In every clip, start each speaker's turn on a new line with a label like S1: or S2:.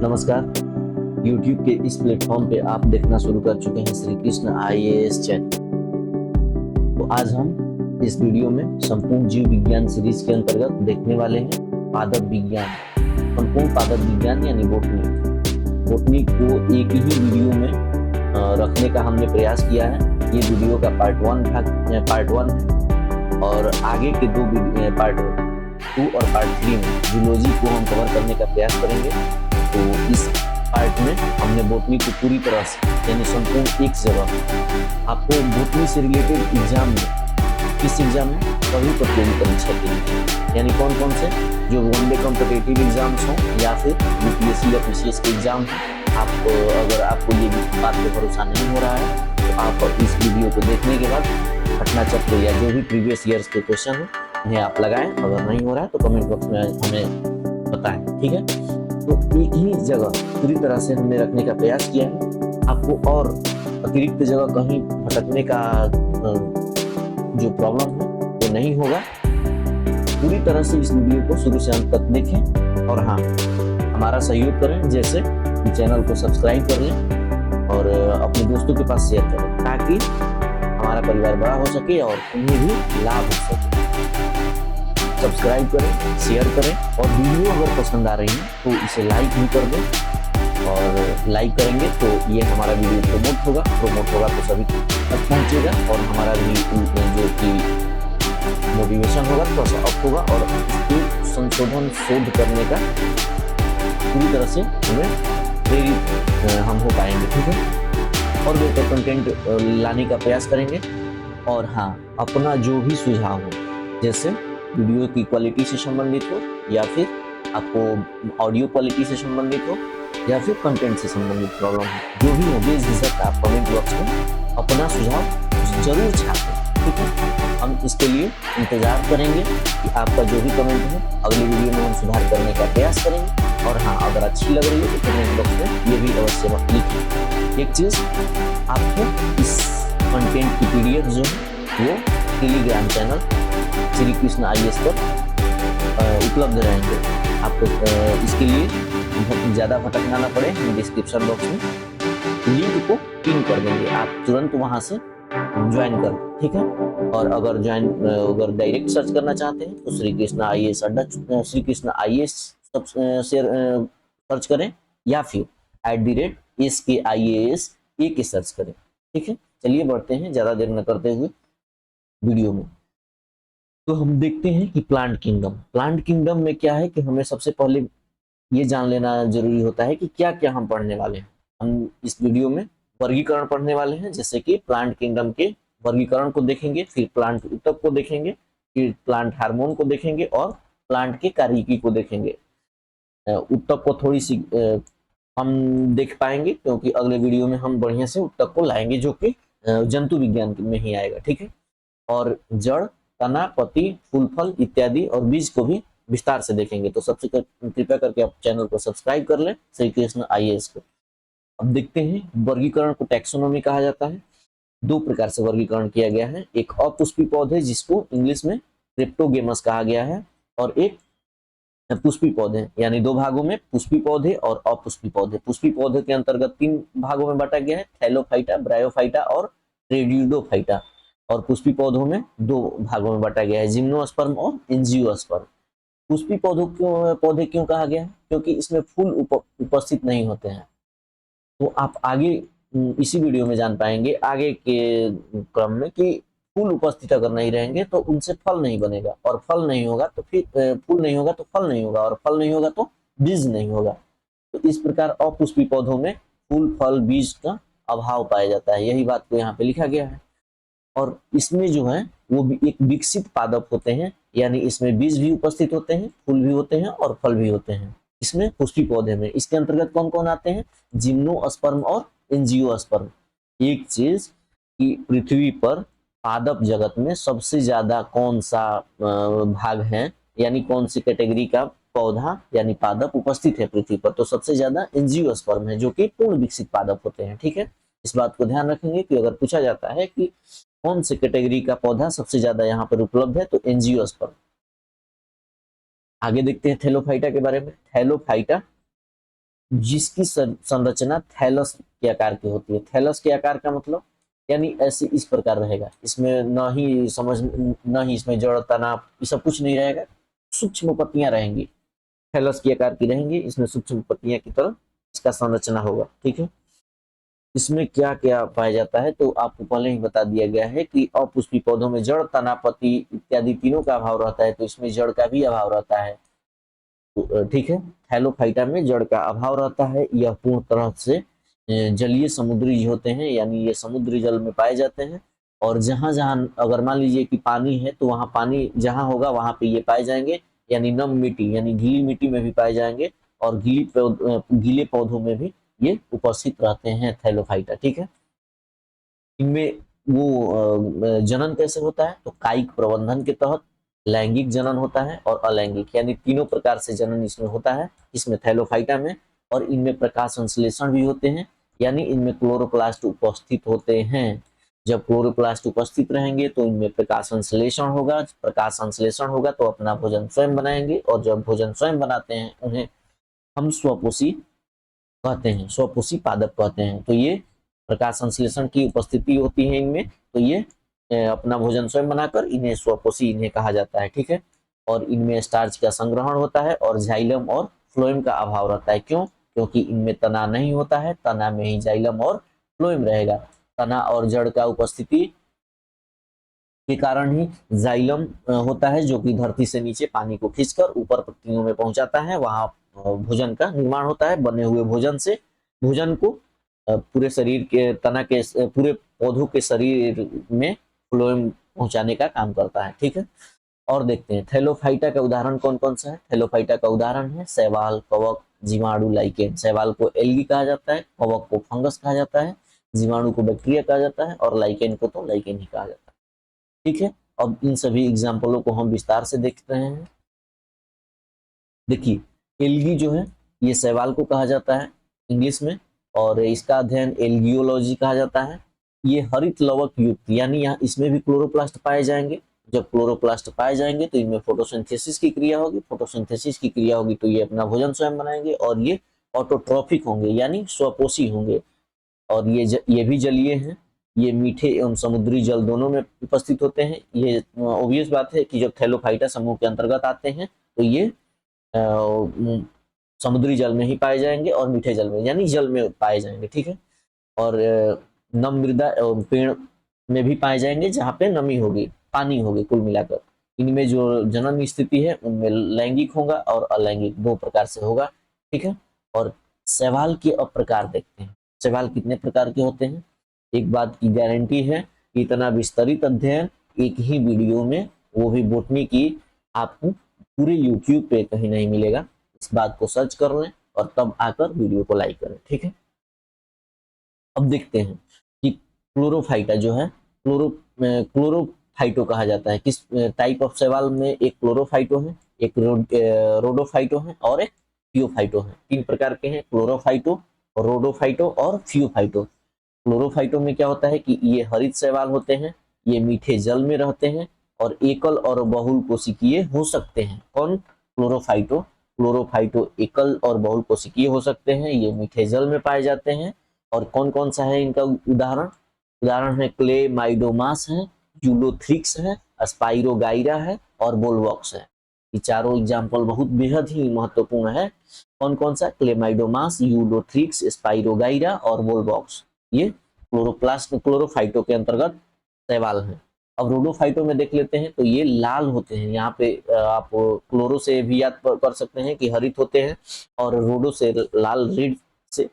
S1: नमस्कार। YouTube के इस प्लेटफॉर्म पे आप देखना शुरू कर चुके हैं श्री कृष्ण IAS चैनल। तो आज हम इस वीडियो में संपूर्ण जीव विज्ञान सीरीज के अंतर्गत देखने वाले हैं पादप विज्ञान। संपूर्ण पादप विज्ञान यानी बोटनी को एक ही वीडियो में रखने का हमने प्रयास किया है। ये वीडियो का पार्ट वन है और आगे के दो पार्ट 2 और पार्ट 3 में जूलॉजी को हम कवर करने का प्रयास करेंगे। तो इस पार्ट में हमने बोटनी को पूरी तरह से यानी संपूर्ण एक जगह आपको बोटनी से रिलेटेड एग्जाम में किस एग्जाम में सभी प्रतियोगी परीक्षा के लिए यानी कौन कौन से जो वनडे कॉम्पिटिटिव एग्जाम्स हों या फिर UPSC या PCS के एग्जाम आप अगर आपको ये बात पे भरोसा नहीं हो रहा है तो आप इस वीडियो को देखने के बाद घटना चक्र या जो भी प्रीवियस ईयर्स के क्वेश्चन है उन्हें आप लगाएं। अगर नहीं हो रहा है तो कमेंट बॉक्स में हमें बताएं, ठीक है। तो एक ही जगह पूरी तरह से हमने रखने का प्रयास किया है। आपको और अतिरिक्त जगह कहीं भटकने का जो प्रॉब्लम है वो नहीं होगा। पूरी तरह से इस वीडियो को शुरू से अंत तक देखें और हाँ, हमारा सहयोग करें, जैसे चैनल को सब्सक्राइब कर लें और अपने दोस्तों के पास शेयर करें ताकि हमारा परिवार बड़ा हो सके और उन्हें भी लाभ हो सके। सब्सक्राइब करें, शेयर करें और वीडियो अगर पसंद आ रही है तो इसे लाइक भी कर दें और लाइक करेंगे तो ये हमारा वीडियो प्रमोट होगा तो सभी तक पहुंचेगा और हमारा भी जो कि मोटिवेशन होगा थोड़ा सा अप होगा और इसके संशोधन शोध करने का पूरी तरह से हमें प्रेरित हम हो पाएंगे, ठीक है। और बेहतर कंटेंट लाने का प्रयास करेंगे और हाँ, अपना जो भी सुझाव हो, जैसे वीडियो की क्वालिटी से संबंधित हो या फिर आपको ऑडियो क्वालिटी से संबंधित हो या फिर कंटेंट से संबंधित प्रॉब्लम हो, जो भी हो बेझिझक आप कमेंट बॉक्स में अपना सुझाव जरूर छापें, ठीक है। हम इसके लिए इंतजार करेंगे कि आपका जो भी कमेंट है अगली वीडियो में हम सुधार करने का प्रयास करेंगे। और हाँ, अगर अच्छी लग रही है तो कमेंट बॉक्स में ये भी अवश्य लिखें। एक चीज, आपको इस कंटेंट की PDF जो है वो Telegram channel Shri Krishna IAS पर उपलब्ध रहेंगे। आपको इसके लिए ज़्यादा भटकना ना पड़े, हम डिस्क्रिप्शन बॉक्स में लिंक को पिन कर देंगे, आप तुरंत वहां से ज्वाइन कर, ठीक है। और अगर डायरेक्ट सर्च करना चाहते हैं तो श्री कृष्ण IAS सर्च करें या फिर @SKIAS के सर्च करें, ठीक है। चलिए बढ़ते हैं ज़्यादा देर न करते हुए वीडियो में। तो हम देखते हैं कि प्लांट किंगडम में क्या है कि हमें सबसे पहले ये जान लेना जरूरी होता है कि क्या क्या हम पढ़ने वाले हैं। हम इस वीडियो में वर्गीकरण पढ़ने वाले हैं, जैसे कि प्लांट किंगडम के वर्गीकरण को देखेंगे, फिर प्लांट ऊतक को देखेंगे, फिर प्लांट हार्मोन को देखेंगे और प्लांट के कार्यकी को देखेंगे। ऊतक को थोड़ी सी हम देख पाएंगे क्योंकि अगले वीडियो में हम बढ़िया से ऊतक को लाएंगे जो कि जंतु विज्ञान में ही आएगा, ठीक है। और जड़, तना, पत्ती, फूल, फल इत्यादि और बीज को भी विस्तार से देखेंगे। तो सबसे कृपया करके आप चैनल को सब्सक्राइब कर लें, श्री कृष्ण IAS को। अब देखते हैं वर्गीकरण को टैक्सोनॉमी कहा जाता है। 2 प्रकार से वर्गीकरण किया गया है, एक अपुष्पी पौधे जिसको इंग्लिश में क्रिप्टोगेमस कहा गया है और एक पुष्पी पौधे, यानी 2 भागों में पुष्पी पौधे और अपुष्पी पौधे। पुष्पी पौधे के अंतर्गत 3 भागों में बांटा गया है, थैलोफाइटा, ब्रायोफाइटा और रेडियोडोफाइटा। और पुष्पी पौधों में 2 भागों में बांटा गया है, जिम्नोस्पर्म और एंजियोस्पर्म। पुष्पी पौधे क्यों कहा गया है? क्योंकि इसमें फूल उपस्थित नहीं होते हैं। तो आप आगे इसी वीडियो में जान पाएंगे आगे के क्रम में कि फूल उपस्थित अगर नहीं रहेंगे तो उनसे फल नहीं बनेगा और फल नहीं होगा तो फिर फूल नहीं होगा तो फल नहीं होगा और फल नहीं होगा तो बीज नहीं होगा। तो इस प्रकार अपुष्पी पौधों में फूल, फल, बीज का अभाव पाया जाता है, यही बात को यहाँ पे लिखा गया है। और इसमें जो है वो भी एक विकसित पादप होते हैं, यानी इसमें बीज भी उपस्थित होते हैं, फूल भी होते हैं और फल भी होते हैं इसमें पुष्पी पौधे में। इसके अंतर्गत कौन कौन आते हैं? जिम्नोस्पर्म और एंजियोस्पर्म। एक चीज कि पृथ्वी पर पादप जगत में सबसे ज्यादा कौन सा भाग है, यानी कौन सी कैटेगरी का पौधा यानी पादप उपस्थित है पृथ्वी पर, तो सबसे ज्यादा एंजियोस्पर्म है जो कि पूर्ण विकसित पादप होते हैं, ठीक है। इस बात को ध्यान रखेंगे कि अगर पूछा जाता है कि कौन से कैटेगरी का पौधा सबसे ज्यादा यहाँ पर उपलब्ध है तो एंजियोस्पर्म। आगे देखते हैं थैलोफाइटा के बारे में। थैलोफाइटा जिसकी संरचना थैलस के आकार की होती है। थैलस के आकार का मतलब यानी ऐसे इस प्रकार रहेगा, इसमें न ही इसमें जड़ तना ये सब कुछ नहीं रहेगा, सूक्ष्म पत्तियां रहेंगी, थैलस के आकार की रहेंगी, इसमें सूक्ष्म पत्तियां की तरह इसका संरचना होगा। ठीक है, इसमें क्या क्या पाया जाता है तो आपको पहले ही बता दिया गया है कि अपुष्पी पौधों में जड़, तना, पत्ती इत्यादि तीनों का अभाव रहता है, तो इसमें जड़ का भी अभाव रहता है। ठीक है, थैलोफाइटा में जड़ का अभाव रहता है। यह पूर्ण तरह से जलीय समुद्री होते हैं, यानी ये समुद्री जल में पाए जाते हैं। और जहां जहां अगर मान लीजिए कि पानी है तो वहां पानी जहां होगा वहां पे ये पाए जाएंगे, यानी नम मिट्टी यानी गीली मिट्टी में भी पाए जाएंगे, और गीले पौधों में भी ये उपस्थित रहते हैं थैलोफाइटा। ठीक है, इनमें वो जनन कैसे होता है तो कायिक प्रबंधन के तहत लैंगिक जनन होता है और अलैंगिक, यानी तीनों प्रकार से जनन इसमें होता है, इसमें थैलोफाइटा में। और इनमें प्रकाश संश्लेषण भी होते हैं, यानी इनमें क्लोरोप्लास्ट उपस्थित होते हैं। जब क्लोरोप्लास्ट उपस्थित रहेंगे तो इनमें प्रकाश संश्लेषण होगा, प्रकाश संश्लेषण होगा तो अपना भोजन स्वयं बनाएंगे, और जब भोजन स्वयं बनाते हैं उन्हें हम स्वपोषी कहते हैं, स्वपोषी पादप कहते हैं। तो ये प्रकाश संश्लेषण की उपस्थिति होती है इनमें, तो ये अपना भोजन स्वयं बनाकर इन्हें स्वपोषी इन्हें कहा जाता है। ठीक है, और इनमें स्टार्च का संग्रहण होता है और जाइलम और फ्लोएम का अभाव रहता है। क्यों? क्योंकि इनमें तना नहीं होता है, तना में ही जाइलम और फ्लोएम रहेगा। तना और जड़ का उपस्थिति के कारण ही जाइलम होता है, जो कि धरती से नीचे पानी को खींचकर ऊपर पत्तियों में पहुंचाता है, वहां भोजन का निर्माण होता है। बने हुए भोजन से भोजन को पूरे शरीर के तना के पूरे पौधों के शरीर में फ्लोएम पहुंचाने का काम करता है। ठीक है, और देखते हैं थैलोफाइटा का उदाहरण कौन कौन सा है। थैलोफाइटा का उदाहरण है शैवाल, कवक, जीवाणु, लाइकेन। शैवाल को एल्गी कहा जाता है, कवक को फंगस कहा जाता है, जीवाणु को बैक्टीरिया कहा जाता है, और लाइकेन को तो लाइकेन ही कहा जाता है। ठीक है, अब इन सभी एग्जाम्पलों को हम विस्तार से देख रहे हैं। देखिए, एल्गी जो है ये शैवाल को कहा जाता है इंग्लिश में, और इसका अध्ययन एल्गियोलॉजी कहा जाता है। ये हरित लवक युक्त, यानी यहाँ इसमें भी क्लोरोप्लास्ट पाए जाएंगे। जब क्लोरोप्लास्ट पाए जाएंगे तो इनमें फोटोसिंथेसिस की क्रिया होगी, फोटोसिंथेसिस की क्रिया होगी तो ये अपना भोजन स्वयं बनाएंगे, और ये ऑटोट्रॉफिक होंगे यानी स्वपोषी होंगे। और ये भी जलीय हैं, ये मीठे एवं समुद्री जल दोनों में उपस्थित होते हैं। ये ऑब्वियस बात है कि जब थैलोफाइटा समूह के अंतर्गत आते हैं तो ये समुद्री जल में ही पाए जाएंगे और मीठे जल में यानी जल में पाए जाएंगे। ठीक है, और नम मृदा एवं पेड़ में भी पाए जाएंगे जहाँ पे नमी होगी, पानी होगी। कुल मिलाकर इनमें जो जनन स्थिति है उनमें लैंगिक होगा और अलैंगिक, दो प्रकार से होगा। ठीक है, और शैवाल के अब प्रकार देखते हैं। शैवाल कितने प्रकार के होते हैं? एक बात की गारंटी है, इतना विस्तरित अध्ययन एक ही वीडियो में, वो भी बोटनी की, आपको पूरे यूट्यूब पे कहीं नहीं मिलेगा। इस बात को सर्च कर लें और तब आकर वीडियो को लाइक करें। ठीक है, अब देखते हैं कि क्लोरोफाइटा जो है क्लोरोफाइटो कहा जाता है किस टाइप ऑफ शैवाल में। एक क्लोरोफाइटो है, एक रोडोफाइटो है और एक फियोफाइटो है। तीन प्रकार के हैं, क्लोरोफाइटो, रोडोफाइटो और फियोफाइटो। क्लोरोफाइटो में क्या होता है कि ये हरित शैवाल होते हैं, ये मीठे जल में रहते हैं और एकल और बहुल कोशिकीय हो सकते हैं। कौन? क्लोरोफाइटो। क्लोरोफाइटो एकल और बहुल कोशिकीय हो सकते हैं, ये मीठे जल में पाए जाते हैं। और कौन कौन सा है इनका उदाहरण? उदाहरण है क्लेमाइडोमास है, यूलोथ्रिक्स है, स्पाइरोगाइरा है और बोलवॉक्स है। ये चारों एग्जाम्पल बहुत बेहद ही महत्वपूर्ण है। कौन कौन सा? क्लेमाइडोमास, यूलोथ्रिक्स, स्पाइरोगाइरा और बोलवॉक्स, ये क्लोरोप्लास्ट क्लोरोफाइटो के अंतर्गत शैवाल हैं। अब रोडोफाइटो में देख लेते हैं तो ये लाल होते हैं। यहाँ पे आप क्लोरो से भी याद कर सकते हैं कि हरित होते हैं, और रोडो से लाल, रेड से।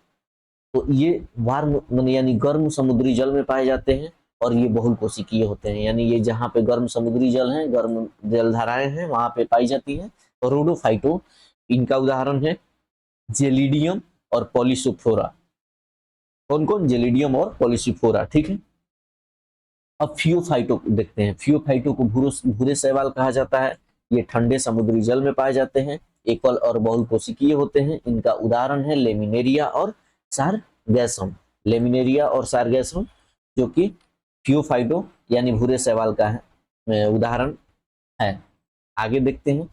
S1: तो ये वार्म यानी गर्म समुद्री जल में पाए जाते हैं, और ये बहुल कोशिकीय होते हैं, यानी ये जहाँ पे गर्म समुद्री जल है, गर्म जलधाराएं हैं, वहां पे पाई जाती है। और रोडोफाइटो, इनका उदाहरण है जेलिडियम और पॉलीसोफोरा। कौन कौन? जेलिडियम और पॉलीसोफोरा। ठीक है, अब फियोफाइटो देखते हैं। फियोफाइटो को भूरे शैवाल कहा जाता है। ये ठंडे समुद्री जल में पाए जाते हैं, एकल और बहुल कोशिकीय होते हैं। इनका उदाहरण है लेमिनेरिया और सारगैसम। लेमिनेरिया और सारगैसम जो कि फियोफाइटो यानी भूरे शैवाल का है उदाहरण है। आगे देखते हैं,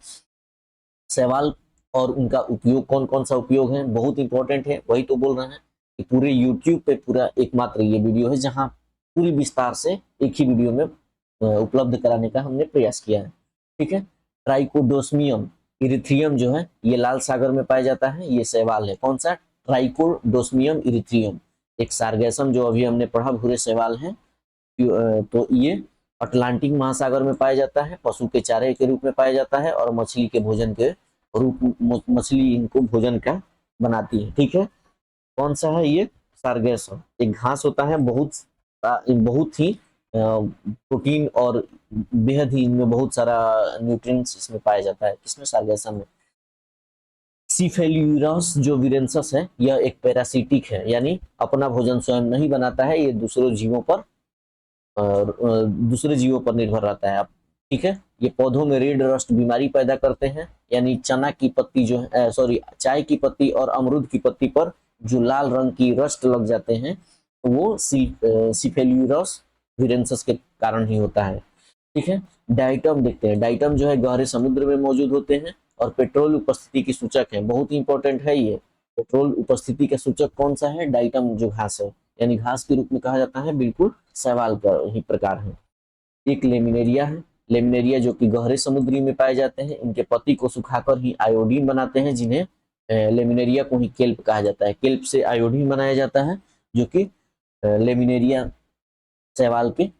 S1: शैवाल और उनका उपयोग कौन कौन सा उपयोग है बहुत इंपॉर्टेंट है। वही तो बोल रहे हैं कि पूरे यूट्यूब पे पूरा एकमात्र ये वीडियो है जहां पूरी विस्तार से एक ही वीडियो में उपलब्ध कराने का हमने प्रयास किया है। ठीक है, ट्राइकोडोस्मियम इरिथ्रियम जो है ये लाल सागर में पाया जाता है। ये शैवाल है, कौन सा? ट्राइकोडोस्मियम इरिथ्रियम, एक सार्गेसम जो अभी हमने पढ़ा, भूरे शैवाल है। तो ये अटलांटिक महासागर में पाया जाता है, पशु के चारे के रूप में पाया जाता है और मछली के भोजन के रूप, मछली इनको भोजन का बनाती है। ठीक है, कौन सा है ये? सार्गेसम, एक घास होता है, बहुत ही प्रोटीन और बेहद ही इनमें बहुत सारा न्यूट्रिएंट्स इसमें पाया जाता है। किसमें? सार्गेसम में। सीफेल्यूरस जो विरेंसस है यह एक पैरासिटिक है, यानी अपना भोजन स्वयं नहीं बनाता है, ये दूसरे जीवों पर निर्भर रहता है। ठीक है, ये पौधों में रेड रस्ट बीमारी पैदा करते हैं, यानी चना की पत्ती जो है, चाय की पत्ती और अमरूद की पत्ती पर जो लाल रंग की रस्ट लग जाते हैं वो सीफेल्यूरस विरेंसस के कारण ही होता है। ठीक है, डाइटम देखते हैं। डाइटम जो है गहरे समुद्र में मौजूद होते हैं और पेट्रोल उपस्थिति की सूचक है। बहुत ही इंपॉर्टेंट है ये। पेट्रोल उपस्थिति का सूचक कौन सा है? डाइटम जो घास है, यानी घास के रूप में कहा जाता है, बिल्कुल शैवाल का ही प्रकार है। एक लेमिनेरिया है, लेमिनेरिया जो कि गहरे समुद्री में पाए जाते हैं। इनके पत्ती को सुखाकर ही आयोडीन बनाते हैं, जिन्हें लेमिनेरिया को ही केल्प कहा जाता है। केल्प से आयोडीन बनाया जाता है, जो कि लेमिनेरिया शैवाल के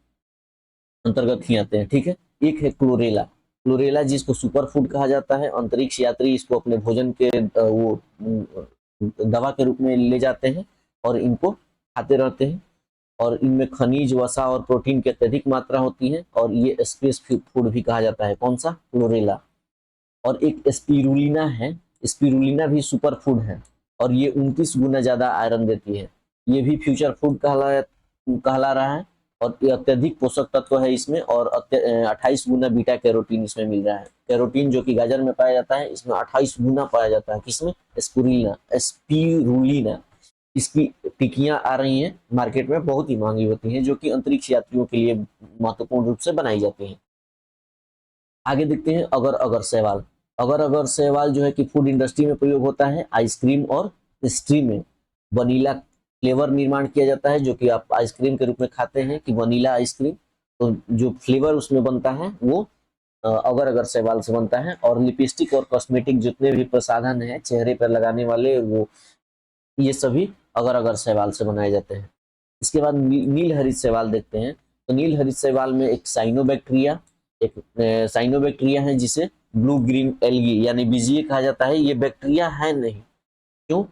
S1: अंतर्गत ही आते हैं। ठीक है, एक है क्लोरेला। क्लोरेला जिसको सुपर फूड कहा जाता है, अंतरिक्ष यात्री इसको अपने भोजन के दवा के रूप में ले जाते हैं और इनको खाते रहते हैं और इनमें खनिज, वसा और प्रोटीन की अत्यधिक मात्रा होती है और ये स्पेस फूड भी कहा जाता है। कौन सा? क्लोरेला। और एक स्पिरुलिना है, स्पिरुलिना भी सुपर फूड है और ये 29 गुना ज्यादा आयरन देती है। ये भी फ्यूचर फूड कहला रहा है और ये अत्यधिक पोषक तत्व है इसमें और 28 गुना बीटा कैरोटीन इसमें मिल रहा है। कैरोटीन जो कि गाजर में पाया जाता है, इसमें 28 गुना पाया जाता है। किसमें? स्पिरुलिना। इसकी टिकियां आ रही हैं मार्केट में, बहुत ही महंगी होती हैं, जो कि अंतरिक्ष यात्रियों के लिए महत्वपूर्ण रूप से बनाई जाती हैं। आगे देखते हैं अगर अगर शैवाल। अगर अगर शैवाल जो है कि फूड इंडस्ट्री में प्रयोग होता है। आइसक्रीम और पेस्ट्री में वनीला फ्लेवर निर्माण किया जाता है, जो कि आप आइसक्रीम के रूप में खाते हैं कि वनीला आइसक्रीम, तो जो फ्लेवर उसमें बनता है वो अगर अगर शैवाल से बनता है। और लिपस्टिक और कॉस्मेटिक जितने भी प्रसाधन है चेहरे पर लगाने वाले, वो ये सभी अगर अगर शैवाल से बनाए जाते हैं। इसके बाद नील हरित शैवाल देखते हैं। तो नील हरित शैवाल में एक साइनोबैक्टीरिया है जिसे ब्लू ग्रीन एल्गी यानी बीजीए कहा जाता है। ये बैक्टीरिया है नहीं, क्यों?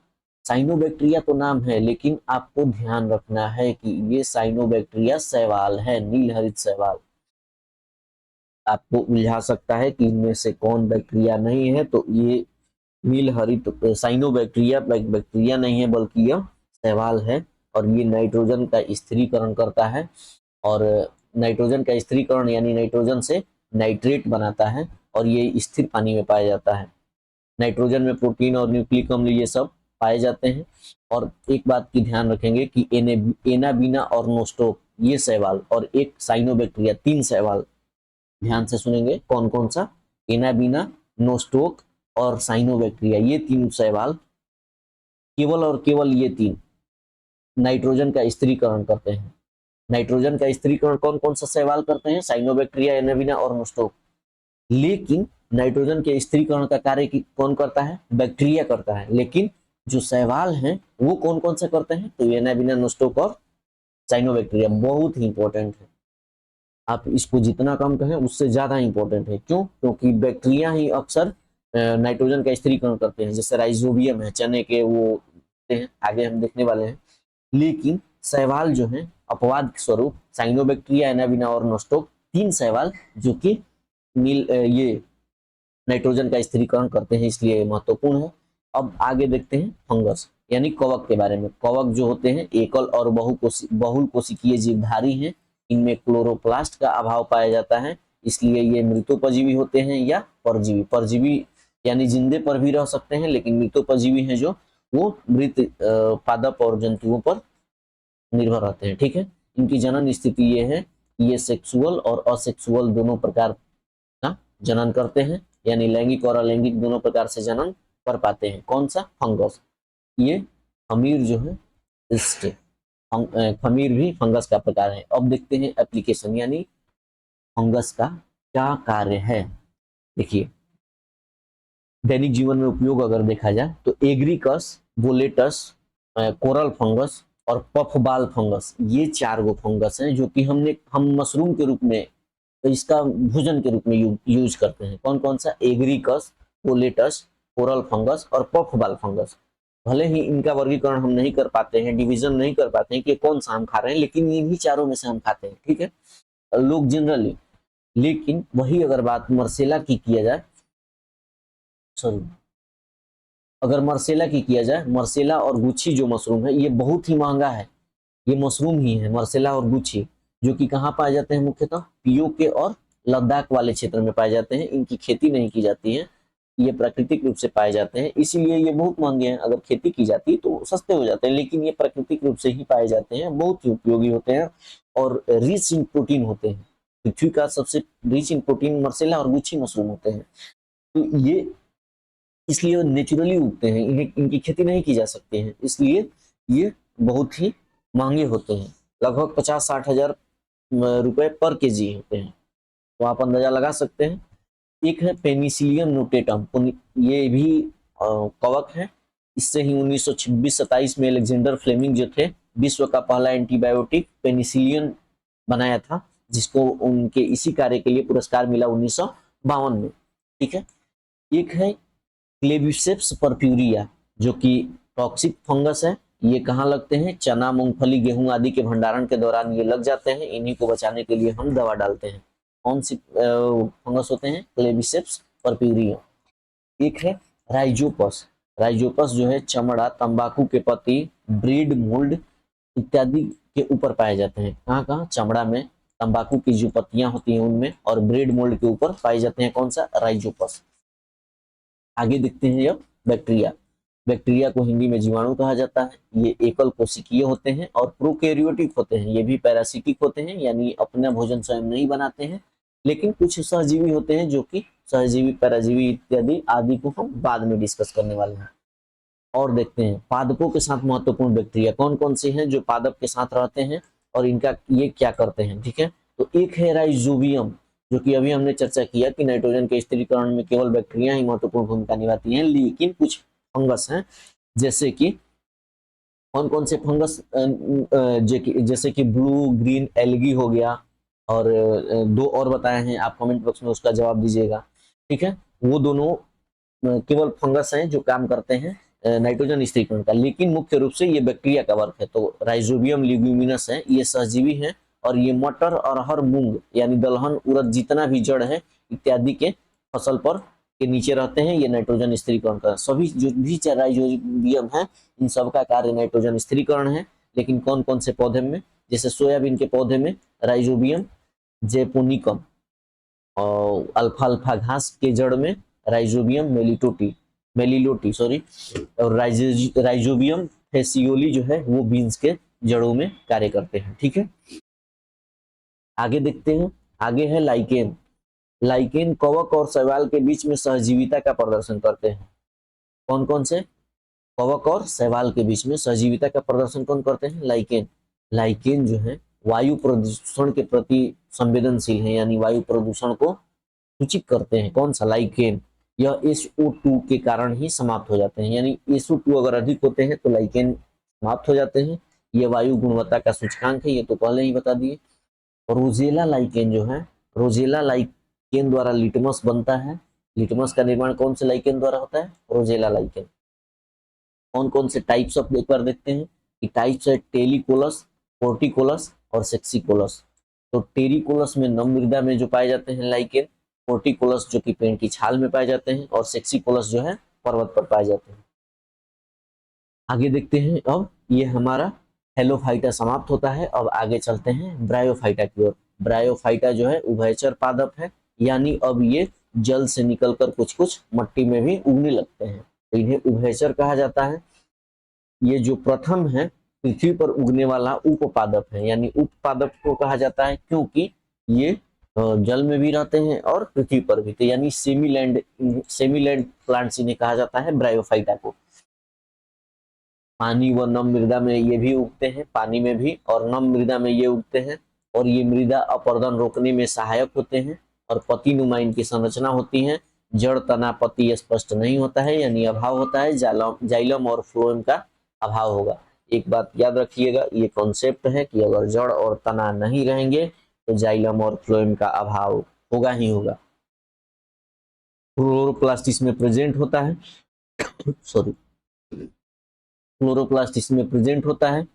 S1: साइनोबैक्टीरिया तो नाम है, लेकिन आपको ध्यान रखना है कि ये साइनोबैक्टीरिया शैवाल है, नील हरित शैवाल। आपको उलझा सकता है कि इनमें से कौन बैक्टीरिया नहीं है, तो ये नील हरित साइनोबैक्टीरिया बैक्टीरिया नहीं है, बल्कि यह शैवाल है और ये नाइट्रोजन का स्थिरीकरण करता है और नाइट्रोजन का स्थिरीकरण यानी नाइट्रोजन से नाइट्रेट बनाता है और ये स्थिर पानी में पाया जाता है। नाइट्रोजन में प्रोटीन और न्यूक्लिक अम्ल ये सब पाए जाते हैं। और एक बात की ध्यान रखेंगे कि एनाबीना और नोस्टोक ये शैवाल और एक साइनोबैक्टीरिया, 3 शैवाल ध्यान से सुनेंगे। कौन कौन सा? एनाबीना, नोस्टोक और साइनोबैक्टीरिया, ये 3 शैवाल, केवल और केवल ये 3 नाइट्रोजन का स्थिरीकरण करते हैं। नाइट्रोजन का स्थिरीकरण कौन कौन सा शैवाल करते हैं? साइनोबैक्टीरिया, एनाबीना और नोस्टोक। लेकिन नाइट्रोजन के स्थिरीकरण का कार्य कौन करता है? बैक्टीरिया करता है। लेकिन जो शैवाल हैं वो कौन कौन से करते हैं? तो एनाबीना, नोस्टोक और साइनोबैक्टीरिया। बहुत ही इंपॉर्टेंट है, आप इसको जितना कम कहें उससे ज्यादा इंपॉर्टेंट है। क्यों? क्योंकि बैक्टीरिया ही अक्सर नाइट्रोजन का स्थिरीकरण करते हैं, जैसे राइजोबियम है चने के, वो हैं, आगे हम देखने वाले हैं। लेकिन शैवाल जो है अपवाद स्वरूप साइनोबैक्टीरिया, एनाबीना और नोस्टोक, 3 शैवाल जो कि ये नाइट्रोजन का स्थिरीकरण करते हैं, इसलिए महत्वपूर्ण है। अब आगे देखते हैं फंगस यानी कवक के बारे में। कवक जो होते हैं एकल और बहुल कोशिकीय जीवधारी हैं। इनमें क्लोरोप्लास्ट का अभाव पाया जाता है, इसलिए ये मृतोपजीवी होते हैं या परजीवी। परजीवी यानी जिंदे पर भी रह सकते हैं, लेकिन मृतोपजीवी हैं जो वो मृत पादप और जंतुओं पर निर्भर रहते हैं। ठीक है, इनकी जनन स्थिति ये है कि ये सेक्सुअल और असेक्सुअल दोनों प्रकार का जनन करते हैं, यानी लैंगिक और अलैंगिक दोनों प्रकार से जनन कर पाते हैं। कौन सा? फंगस। ये खमीर जो है इसके खमीर भी फंगस का प्रकार है। अब देखते हैं एप्लीकेशन, यानी फंगस का क्या कार्य है। देखिए दैनिक जीवन में उपयोग अगर देखा जाए तो एग्रीकस, बोलेटस, कोरल फंगस और पफबाल फंगस, ये 4 गो फंगस हैं जो कि हम मशरूम के रूप में, तो इसका भोजन के रूप में यूज करते हैं। कौन कौन सा? एग्रीकस, बोलेटस, कोरल फंगस और पफबाल फंगस। भले ही इनका वर्गीकरण हम नहीं कर पाते हैं, डिवीजन नहीं कर पाते हैं कि कौन सा हम खा रहे हैं, लेकिन इन्हीं चारों में से हम खाते हैं। ठीक है, लोग जनरली। लेकिन वही अगर बात मर्सेला की किया जाए, सॉरी, अगर मर्सेला की किया जाए, मर्सेला और गुच्छी जो मशरूम है ये बहुत ही महंगा है। ये मशरूम ही है मर्सेला और गुच्छी, जो कि कहाँ पाए जाते हैं? मुख्यतः पीओके और लद्दाख वाले क्षेत्र में पाए जाते हैं। इनकी खेती नहीं की जाती है, ये प्राकृतिक रूप से पाए जाते हैं, इसीलिए ये बहुत महंगे हैं। अगर खेती की जाती तो सस्ते हो जाते हैं, लेकिन ये प्राकृतिक रूप से ही पाए जाते हैं, बहुत ही उपयोगी होते हैं और रिच इन प्रोटीन होते हैं। पृथ्वी का सबसे रिच इन प्रोटीन मर्सेला और गुच्छी मशरूम होते हैं। तो ये इसलिए नेचुरली उगते हैं, इन्हें इनकी खेती नहीं की जा सकती है, इसलिए ये बहुत ही महंगे होते हैं। लगभग 50-60 हजार रुपए पर केजी होते हैं, तो आप अंदाजा लगा सकते हैं। एक है पेनिसिलियम नोटेटम, ये भी कवक है। इससे ही 1926-27 में अलेक्जेंडर फ्लेमिंग जो थे, विश्व का पहला एंटीबायोटिक पेनिसिलियन बनाया था, जिसको उनके इसी कार्य के लिए पुरस्कार मिला 1952 में। ठीक है, एक है क्लेबिसेप्स परप्यूरिया, जो कि टॉक्सिक फंगस है। ये कहाँ लगते हैं? चना, मूंगफली, गेहूं आदि के भंडारण के दौरान ये लग जाते हैं। इन्हीं को बचाने के लिए हम दवा डालते हैं। कौन सी फंगस होते हैं? क्लेबिसेप्स परप्यूरिया। एक है राइजोपस। राइजोपस जो है चमड़ा, तंबाकू के पत्ती, ब्रीड मोल्ड इत्यादि के ऊपर पाए जाते हैं। कहाँ कहाँ? चमड़ा में, तंबाकू की जो पत्तियां होती हैं उनमें, और ब्रीड मोल्ड के ऊपर पाए जाते हैं। कौन सा? राइजोपस। आगे देखते हैं अब बैक्टीरिया। बैक्टीरिया को हिंदी में जीवाणु कहा जाता है। ये एकल कोशिकीय होते हैं और प्रोकैरियोटिक होते हैं। ये भी पैरासिटिक होते हैं, यानी अपना भोजन स्वयं नहीं बनाते हैं। लेकिन कुछ सहजीवी होते हैं, जो कि सहजीवी, पैराजीवी इत्यादि आदि को हम बाद में डिस्कस करने वाले हैं। और देखते हैं पादपों के साथ महत्वपूर्ण बैक्टीरिया कौन कौन से हैं जो पादप के साथ रहते हैं और इनका ये क्या करते हैं। ठीक है, तो एक है राइजोबियम, जो कि अभी हमने चर्चा किया कि नाइट्रोजन के स्थिरीकरण में केवल बैक्टीरिया ही महत्वपूर्ण भूमिका निभाती हैं, लेकिन कुछ फंगस हैं, जैसे कि कौन कौन से फंगस, जैसे कि ब्लू ग्रीन एल्गी हो गया, और दो और बताए हैं, आप कमेंट बॉक्स में उसका जवाब दीजिएगा। ठीक है, वो दोनों केवल फंगस हैं जो काम करते हैं नाइट्रोजन स्थिरीकरण का, लेकिन मुख्य रूप से ये बैक्टीरिया का वर्क है। तो राइजोबियम लिग्यूमिनस है, ये सहजीवी है, और ये मटर, अरहर, मूंग यानी दलहन, उड़द जितना भी जड़ है इत्यादि के फसल पर के नीचे रहते हैं। ये नाइट्रोजन स्थिरीकरण का सभी जो भी राइजोबियम है, इन सब का कार्य नाइट्रोजन स्थिरीकरण है। लेकिन कौन कौन से पौधे में? जैसे सोयाबीन के पौधे में राइजोबियम जेपोनिकम, और अल्फाल्फा घास के जड़ में राइजोबियम मेलिलोटी सॉरी, और राइजोबियम फेसियोली जो है वो बीन्स के जड़ों में कार्य करते हैं। ठीक है, आगे देखते हैं। आगे है लाइकेन। लाइकेन कवक और शैवाल के बीच में सहजीविता का प्रदर्शन करते हैं। कौन कौन से? कवक और शैवाल के बीच में सहजीविता का प्रदर्शन कौन करते हैं? लाइकेन। लाइकेन जो है वायु प्रदूषण के प्रति संवेदनशील है, यानी वायु प्रदूषण को सूचित करते हैं। कौन सा? लाइकेन। यह SO2 के कारण ही समाप्त हो जाते हैं, यानी SO2 अगर अधिक होते हैं तो लाइकेन समाप्त हो जाते हैं। यह वायु गुणवत्ता का सूचकांक है, ये तो पहले ही बता दिए। रोजेला लाइकेन जो है, रोजेला लाइकेन द्वारा लिटमस बनता है। लिटमस का निर्माण कौन से लाइकेन द्वारा होता है? Rosella lichen. कौन कौन से टाइप्स ऑफ, एक बार देखते हैं कि टाइप्स है टेलिकोलस, पोर्टिकोलस और सेक्सिकोलस। तो टेरिकोलस में नम मृदा में जो पाए जाते हैं लाइकेन, पोर्टिकोलस जो कि पेड़ की छाल में पाए जाते हैं, और सेक्सिकोलस जो है पर्वत पर पाए जाते हैं। आगे देखते हैं। अब ये हमारा हेलोफाइटा समाप्त होता है। अब आगे चलते हैं ब्रायोफाइटा की ओर। ब्रायोफाइटा जो है उभयचर पादप है, यानी अब ये जल से निकलकर कुछ कुछ मट्टी में भी उगने लगते हैं, तो इन्हें उभयचर कहा जाता है। ये जो प्रथम है पृथ्वी पर उगने वाला उपपादप है, यानी उपपादप को कहा जाता है क्योंकि ये जल में भी रहते हैं और पृथ्वी पर भी, तो यानी सेमी लैंड प्लांट्स इन्हें कहा जाता है ब्रायोफाइटा को। पानी व नम मृदा में ये भी उगते हैं, पानी में भी और नम मृदा में ये उगते हैं, और ये मृदा अपरदन रोकने में सहायक होते हैं, और पत्ती नुमा इनकी संरचना होती है। जड़ तना पत्ती स्पष्ट नहीं होता है, यानी अभाव होता है, जाइलम और फ्लोएम का अभाव होगा। एक बात याद रखिएगा, ये कॉन्सेप्ट है कि अगर जड़ और तना नहीं रहेंगे तो जाइलम और फ्लोएम का अभाव होगा ही होगा। क्लोरोप्लास्ट इसमें प्रेजेंट होता है सॉरी क्लोरोप्लास्ट इसमें प्रेजेंट होता है,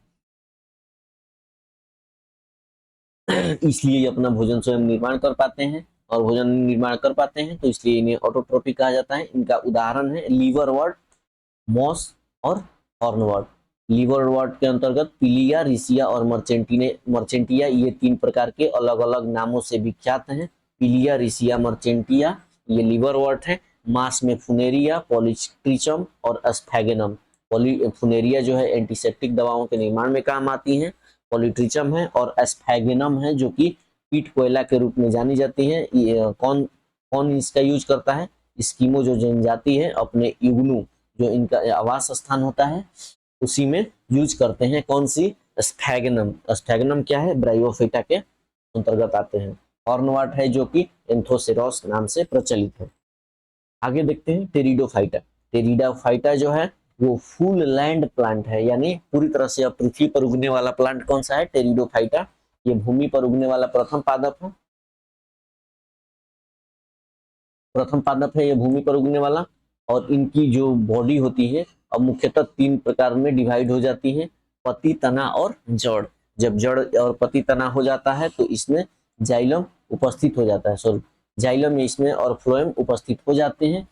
S1: इसलिए ये अपना भोजन स्वयं निर्माण कर पाते हैं, और भोजन निर्माण कर पाते हैं तो इसलिए इन्हें ऑटोट्रोफिक कहा जाता है। इनका उदाहरण है लीवरवर्ट, मॉस और हॉर्नवर्ट। लीवरवर्ट के अंतर्गत पिलिया, रिसिया और मर्चेंटिया, ये 3 प्रकार के अलग अलग नामों से विख्यात हैं। पिलिया, रिसिया, मर्चेंटिया ये लीवरवर्ट है। मास में फुनेरिया, पॉलीट्रिचम और एस्फेगेनम। फुनेरिया जो है एंटीसेप्टिक दवाओं के निर्माण में काम आती है, पॉलीट्रिचम है, और एस्फेगेनम है जो कि पीट कोयला के रूप में जानी जाती है। ये कौन कौन इसका यूज करता है? स्कीमो जो जनजाति है अपने युग्नू जो इनका आवास स्थान होता है उसी में यूज करते हैं। कौन सी? एस्फेगेनम। एस्फेगेनम क्या है? ब्रायोफाइटा के अंतर्गत आते हैं। हॉर्नवार्ट है जो कि एंथोसेरोस नाम से प्रचलित है। आगे देखते हैं टेरिडोफाइटा। टेरिडोफाइटा जो है वो फुल लैंड प्लांट है, यानी पूरी तरह से पृथ्वी पर उगने वाला प्लांट कौन सा है? टेरिडोफाइटा। ये भूमि पर उगने वाला प्रथम पादप है, ये भूमि पर उगने वाला। और इनकी जो बॉडी होती है अब मुख्यतः 3 प्रकार में डिवाइड हो जाती है, पत्ती, तना और जड़। जब जड़ और पत्ती तना हो जाता है तो इसमें जाइलम उपस्थित हो जाता है, सॉरी जाइलम इसमें और फ्लोएम उपस्थित हो जाते हैं।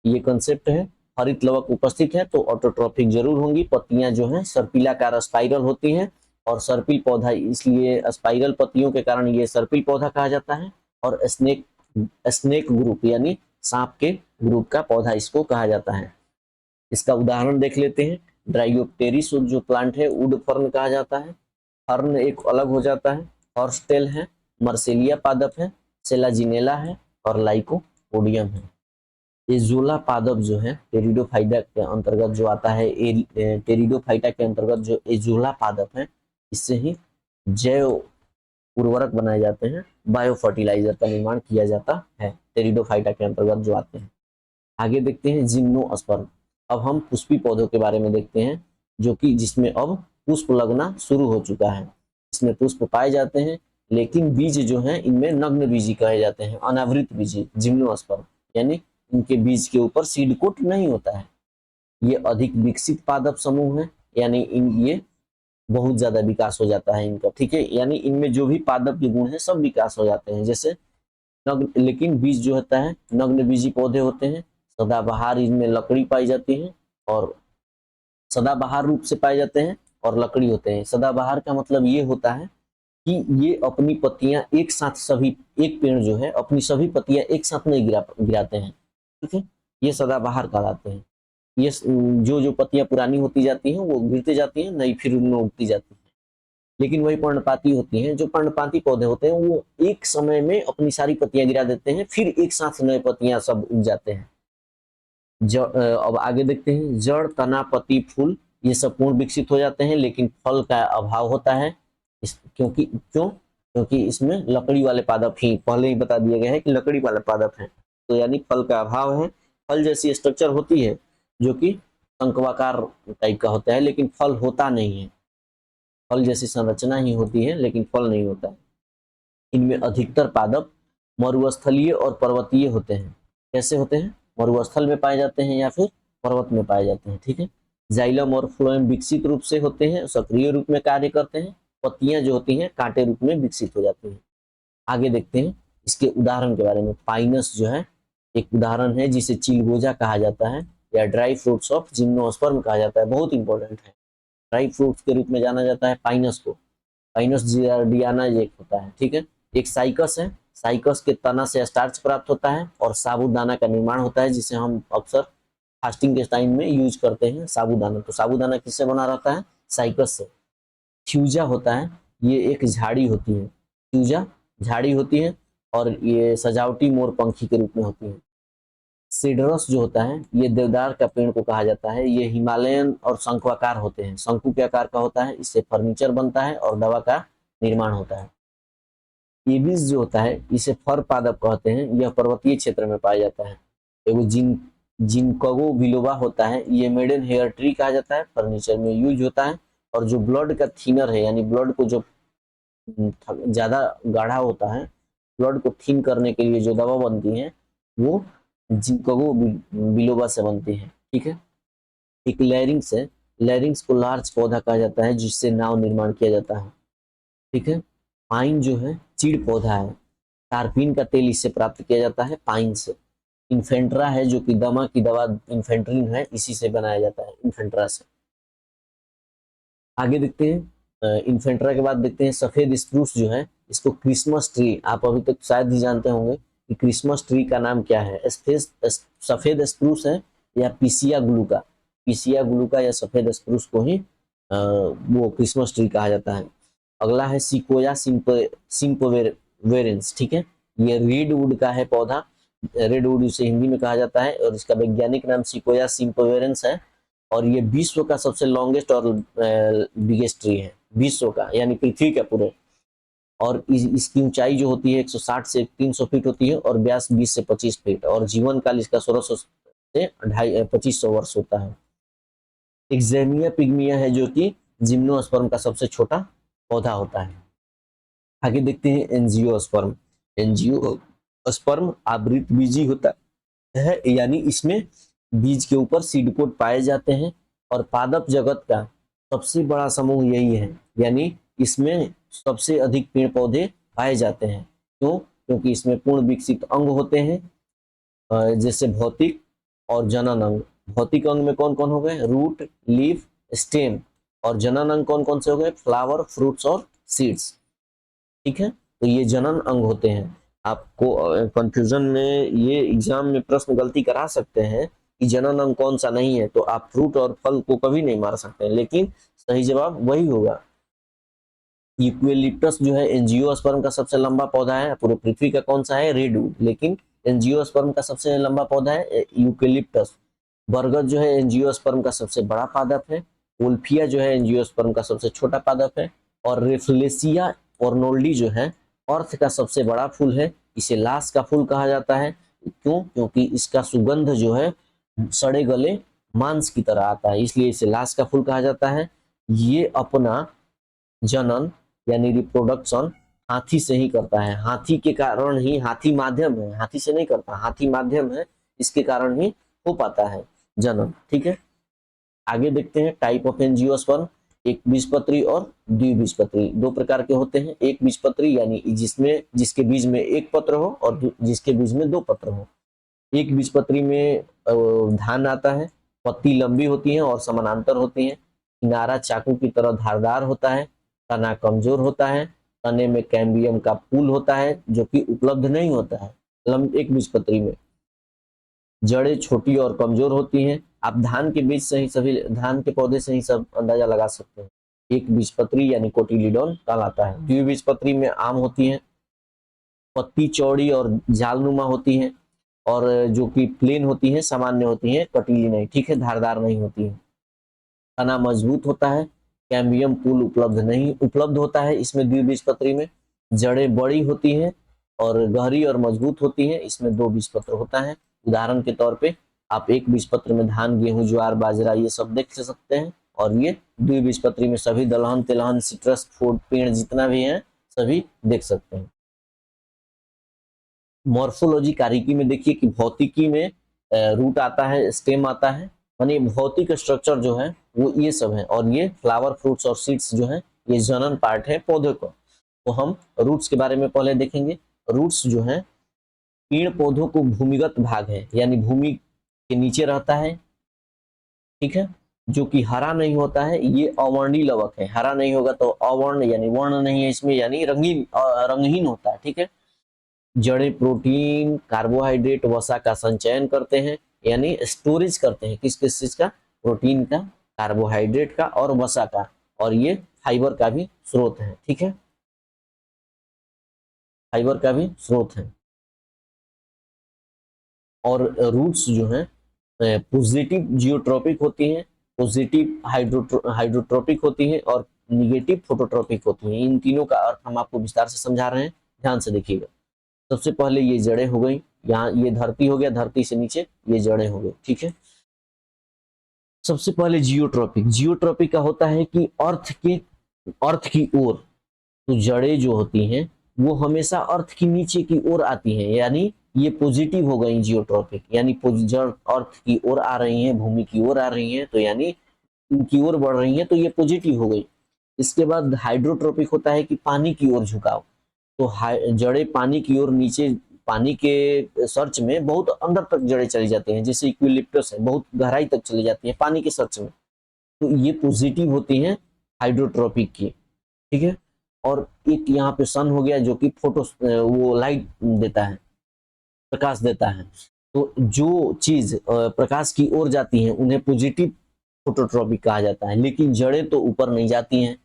S1: ये कंसेप्ट है। हरित लवक उपस्थित है तो ऑटोट्रॉफिक जरूर होंगी। पत्तियां जो हैं सर्पिलाकार स्पाइरल होती हैं, और सर्पिल पौधा, इसलिए स्पाइरल पत्तियों के कारण ये सर्पिल पौधा कहा जाता है। और स्नेक ग्रुप यानी सांप के ग्रुप का पौधा इसको कहा जाता है। इसका उदाहरण देख लेते हैं। ड्राइयोप्टेरिस जो प्लांट है वुड फर्न कहा जाता है। फर्न एक अलग हो जाता है। हॉर्सटेल है, मर्सेलिया पादप है, सेलाजिनेला है और लाइकोपोडियम है। एजोला पादप जो है टेरिडोफाइटा के अंतर्गत जो आता है, टेरिडोफाइटा के अंतर्गत जो एजोला पादप है, इससे ही जैव उर्वरक बनाए जाते हैं, बायो फर्टिलाइजर का निर्माण किया जाता है टेरिडोफाइटा के अंतर्गत जो आते हैं। आगे देखते हैं जिम्नोस्पर्म। अब हम पुष्पी पौधों के बारे में देखते हैं, जो कि जिसमें अब पुष्प लगना शुरू हो चुका है। इसमें पुष्प पाए जाते हैं, लेकिन बीज जो है इनमें नग्न बीजी कहे जाते हैं, अनावृत बीजी जिम्नोस्पर्म, यानी इनके बीज के ऊपर सीड कोट नहीं होता है। ये अधिक विकसित पादप समूह है, यानी ये बहुत ज्यादा विकास हो जाता है इनका, ठीक है। यानी इनमें जो भी पादप के गुण है सब विकास हो जाते हैं। जैसे नग्न, लेकिन बीज जो होता है नग्न बीजी पौधे होते हैं। सदाबहार इनमें लकड़ी पाई जाती है, और सदाबहार रूप से पाए जाते हैं और लकड़ी होते हैं। सदाबहार का मतलब ये होता है कि ये अपनी पत्तियां एक साथ, सभी एक पेड़ जो है अपनी सभी पत्तियां एक साथ नहीं गिराते हैं, ठीक है। ये सदाबहार कहलाते हैं। ये जो जो पत्तियां पुरानी होती जाती हैं वो गिरते जाती हैं, नई फिर उनमें उगती जाती हैं। लेकिन वही पर्णपाती होती हैं, जो पर्णपाती पौधे होते हैं वो एक समय में अपनी सारी पत्तियां गिरा देते हैं, फिर एक साथ नए पत्तियां सब उग जाते हैं। अब आगे देखते हैं जड़, तना, पत्ती, फूल ये सब पूर्ण विकसित हो जाते हैं, लेकिन फल का अभाव होता है। क्योंकि इसमें लकड़ी वाले पादप ही पहले ही बता दिए गए हैं कि लकड़ी वाले पादप हैं, तो यानी फल का अभाव है। फल जैसी स्ट्रक्चर होती है जो कि शंक्वाकार टाइप का होता है, लेकिन फल होता नहीं है। फल जैसी संरचना ही होती है लेकिन फल नहीं होता है। इनमें अधिकतर पादप मरुस्थलीय और पर्वतीय होते हैं। कैसे होते हैं? मरुस्थल में पाए जाते हैं या फिर पर्वत में पाए जाते हैं, ठीक है। जाइलम और फ्लोएम विकसित रूप से होते हैं, सक्रिय रूप में कार्य करते हैं। पत्तियां जो होती हैं कांटे रूप में विकसित हो जाती हैं। आगे देखते हैं इसके उदाहरण के बारे में। पाइनस जो है एक उदाहरण है, जिसे चिलगोजा कहा जाता है या ड्राई फ्रूट्स ऑफ जिम्नोस्पर्म कहा जाता है, बहुत इंपॉर्टेंट है। ड्राई फ्रूट्स के रूप में जाना जाता है पाइनस को। पाइनस जियार्डियाना एक होता है, ठीक है। एक साइकस है, साइकस के तना से स्टार्च प्राप्त होता है और साबूदाना का निर्माण होता है, जिसे हम अक्सर फास्टिंग के टाइम में यूज करते हैं साबूदाना। तो साबूदाना किससे बना रहता है? साइकस से। फ्यूजा होता है, ये एक झाड़ी होती है, फ्यूजा झाड़ी होती है और ये सजावटी मोर पंखी के रूप में होती है। सीडरस जो होता है ये देवदार का पेड़ को कहा जाता है। ये हिमालयन और शंक्वाकार होते हैं, शंकु के आकार का होता है। इससे फर्नीचर बनता है और दवा का निर्माण होता है। एबिस जो होता है इसे फर पादप कहते हैं। यह पर्वतीय क्षेत्र में पाया जाता है। एगो जिनकगो बिलोबा होता है, ये मेडन हेयर ट्री कहा जाता है, फर्नीचर में यूज होता है। और जो ब्लड का थिनर है, यानी ब्लड को जो ज्यादा गाढ़ा होता है, ब्लड को थिन करने के लिए जो दवा बनती है वो जिंकगो बिलोबा से बनती है। ठीक है। एक लैरिंग्स है, लैरिंग्स को लार्ज पौधा कहा जाता है जिससे नाव निर्माण किया जाता है। ठीक है। पाइन जो है चीड़ पौधा है, टारपीन का तेल इससे प्राप्त किया जाता है पाइन से। इन्फेंट्रा है जो कि दमा की दवा इन्फेंट्रिन है, इसी से बनाया जाता है, इन्फेंट्रा से। आगे देखते हैं, इन्फेंट्रा के बाद देखते हैं सफेद स्प्रूस जो है, इसको क्रिसमस ट्री, आप अभी तक शायद ही जानते होंगे कि क्रिसमस ट्री का नाम क्या है। सफेद स्प्रूस है या पिसिया ग्लूका, पिसिया ग्लूका या सफेद स्प्रूस को ही वो क्रिसमस ट्री कहा जाता है। अगला है सिकोया सिम्पोवेरेंस। ठीक है। ये रेडवुड का है पौधा, रेडवुड इसे हिंदी में कहा जाता है और इसका वैज्ञानिक नाम सिकोया सिम्पोवेरेंस है। और ये विश्व का सबसे लॉन्गेस्ट और बिगेस्ट ट्री है विश्व का, यानी पृथ्वी का पूरे। और इसकी ऊंचाई जो होती है 160 से 300 फीट होती है और व्यास 20 से 25 फीट, और जीवन काल इसका 1600 से 2500 वर्ष होता है। एक्जेमिया पिग्मिया है जो कि जिम्नोस्पर्म का सबसे छोटा पौधा होता है। आगे देखते हैं एंजियोस्पर्म। एंजियोस्पर्म आवृत बीजी होता है, यानी इसमें बीज के ऊपर सीड कोड पाए जाते हैं। और पादप जगत का सबसे बड़ा समूह यही है, यानी इसमें सबसे अधिक पेड़ पौधे पाए जाते हैं। क्यों? क्योंकि इसमें पूर्ण विकसित अंग होते हैं, जैसे भौतिक और जनन अंग। भौतिक अंग में कौन कौन हो गए? Root, leaf, stem. और जनन अंग कौन कौन से हो गए? फ्लावर, फ्रूट्स और सीड्स। ठीक है। तो ये जनन अंग होते हैं। आपको कंफ्यूजन में ये एग्जाम में प्रश्न गलती करा सकते हैं कि जनन अंग कौन सा नहीं है, तो आप फ्रूट और फल को कभी नहीं मार सकते, लेकिन सही जवाब वही होगा। यूकेलिप्टस जो है एंजियोस्पर्म का सबसे लंबा पौधा है। पूरे पृथ्वी का कौन सा है? रेडवुड, लेकिन एंजियोस्पर्म का सबसे लंबा पौधा है यूकेलिप्टस। बरगद जो है एंजियोस्पर्म का सबसे बड़ा पादप है। ओल्फिया जो है एंजियोस्पर्म का सबसे छोटा पादप है। और रेफ्लेसिया ऑर्नोल्डी जो है अर्थ का सबसे बड़ा फूल है। इसे लाश का फूल कहा जाता है। क्यों? क्योंकि इसका सुगंध जो है सड़े गले मांस की तरह आता है, इसलिए इसे लाश का फूल कहा जाता है। ये अपना जनन यानी रिप्रोडक्शन हाथी से ही करता है। हाथी के कारण ही, हाथी माध्यम है, हाथी से नहीं करता, हाथी माध्यम है, इसके कारण ही हो पाता है जनन। ठीक है। आगे देखते हैं टाइप ऑफ एंजियोस्पर्म। एक बीजपत्री और द्विबीजपत्री, दो प्रकार के होते हैं। एक बीजपत्री यानी जिसके बीज में एक पत्र हो और जिसके बीज में दो पत्र हो। एक बीजपत्री में धान आता है, पत्ती लंबी होती है और समानांतर होती है, किनारा चाकू की तरह धारदार होता है, तना कमजोर होता है, तने में कैम्बियम का पुल होता है जो कि उपलब्ध नहीं होता है एक बीजपत्री में। जड़ें छोटी और कमजोर होती हैं। आप धान के बीज से ही, सभी धान के पौधे से ही सब अंदाजा लगा सकते हैं। एक बीजपत्री यानी कोटिलीडॉन कहलाता है। द्विबीजपत्री में आम होती है, पत्ती चौड़ी और जालनुमा होती है, और जो कि प्लेन होती है, सामान्य होती है, कटीली नहीं। ठीक है, धारदार नहीं होती है। तना मजबूत होता है, कैम्बियम पुल उपलब्ध होता है इसमें द्विबीजपत्री में। जड़ें बड़ी होती हैं और गहरी और मजबूत होती है, इसमें दो बीजपत्र होता है। उदाहरण के तौर पे आप एक बीजपत्र में धान, गेहूं, ज्वार, बाजरा ये सब देख सकते हैं, और ये द्विबीजपत्री में सभी दलहन, तिलहन, सिट्रस फूड पेड़ जितना भी है सभी देख सकते हैं। मॉर्फोलॉजी कारिकी में देखिए कि भौतिकी में रूट आता है, स्टेम आता है, यानी भौतिक स्ट्रक्चर जो है वो ये सब है। और ये फ्लावर, फ्रूट्स और सीड्स जो है ये जनन पार्ट है पौधे को। तो हम रूट्स के बारे में पहले देखेंगे। रूट्स जो है पेड़ पौधों को भूमिगत भाग है, यानी भूमि के नीचे रहता है। ठीक है। जो कि हरा नहीं होता है, ये अवर्णी लवक है। हरा नहीं होगा तो अवर्ण यानी वर्ण नहीं है इसमें, यानी रंगहीन होता है। ठीक है। जड़ें प्रोटीन, कार्बोहाइड्रेट, वसा का संचयन करते हैं, यानी स्टोरेज करते हैं। किस किस चीज का? प्रोटीन का, कार्बोहाइड्रेट का और वसा का। और ये फाइबर का भी स्रोत है। ठीक है। फाइबर का भी स्रोत है। और रूट्स जो हैं पॉजिटिव जियोट्रॉपिक होती हैं, पॉजिटिव हाइड्रोट्रॉपिक होती है और निगेटिव फोटोट्रॉपिक होती हैं। इन तीनों का अर्थ हम आपको विस्तार से समझा रहे हैं, ध्यान से देखिएगा। सबसे पहले ये जड़ें हो गई, यहाँ ये धरती हो गया, धरती से नीचे ये जड़ें हो गई, ठीक है। सबसे पहले जियोट्रॉपिक, जियोट्रॉपिक का होता है कि अर्थ की ओर, तो जड़ें जो होती हैं वो हमेशा अर्थ की नीचे की ओर आती हैं, यानी ये पॉजिटिव हो गई जियोट्रॉपिक, यानी जड़ अर्थ की ओर आ रही हैं, भूमि की ओर आ रही हैं, तो यानी इनकी ओर बढ़ रही हैं, तो ये पॉजिटिव हो गई। इसके बाद हाइड्रोट्रोपिक होता है कि पानी की ओर झुकाव, तो जड़ें पानी की ओर नीचे, पानी के सर्च में बहुत अंदर तक जड़ें चली जाती हैं, जैसे इक्विलिप्टस है, बहुत गहराई तक चली जाती है पानी के सर्च में, तो ये पॉजिटिव होती हैं हाइड्रोट्रोपिक की, ठीक है। और एक यहाँ पे सन हो गया जो कि फोटो वो लाइट देता है, प्रकाश देता है, तो जो चीज प्रकाश की ओर जाती है उन्हें पॉजिटिव फोटोट्रॉपिक कहा जाता है। लेकिन जड़ें तो ऊपर नहीं जाती हैं,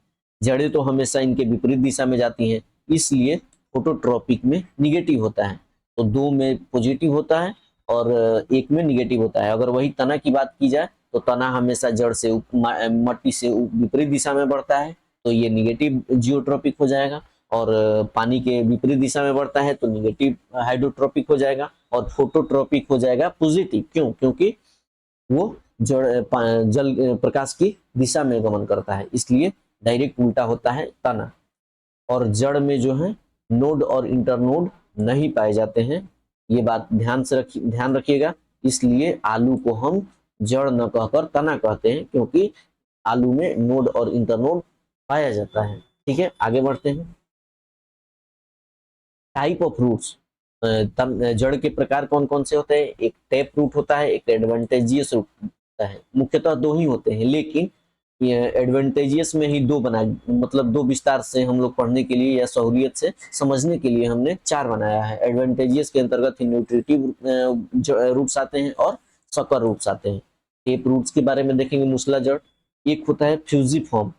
S1: जड़ें तो हमेशा इनके विपरीत दिशा में जाती हैं, इसलिए फोटोट्रॉपिक में निगेटिव होता है। तो दो में पॉजिटिव होता है और एक में निगेटिव होता है। अगर वही तना की बात की जाए तो तना हमेशा जड़ से मट्टी से विपरीत दिशा में बढ़ता है, तो ये निगेटिव जियोट्रॉपिक हो जाएगा। और पानी के विपरीत दिशा में बढ़ता है तो निगेटिव हाइड्रोट्रॉपिक हो जाएगा। और फोटोट्रॉपिक हो जाएगा पॉजिटिव, क्यों? क्योंकि वो जल प्रकाश की दिशा में गमन करता है, इसलिए डायरेक्ट उल्टा होता है तना। और जड़ में जो है नोड और इंटरनोड नहीं पाए जाते हैं, ये बात ध्यान रखिएगा। इसलिए आलू को हम जड़ न कहकर तना कहते हैं, क्योंकि आलू में नोड और इंटरनोड पाया जाता है, ठीक है। आगे बढ़ते हैं। टाइप ऑफ रूट्स, जड़ के प्रकार कौन कौन से होते हैं? एक टैप रूट होता है, एक एडवांटेजियस रूट होता है। मुख्यतः दो ही होते हैं, लेकिन एडवांटेजियस में ही दो बनाए, मतलब दो विस्तार से हम लोग पढ़ने के लिए या सहूलियत से समझने के लिए हमने चार बनाया है। एडवांटेजियस के अंतर्गत न्यूट्रिटिव रूट्स आते हैं और सकर रूट्स आते हैं। टेप रूट्स के बारे में देखेंगे, मूसला जड़। एक होता है फ्यूजिफॉर्म,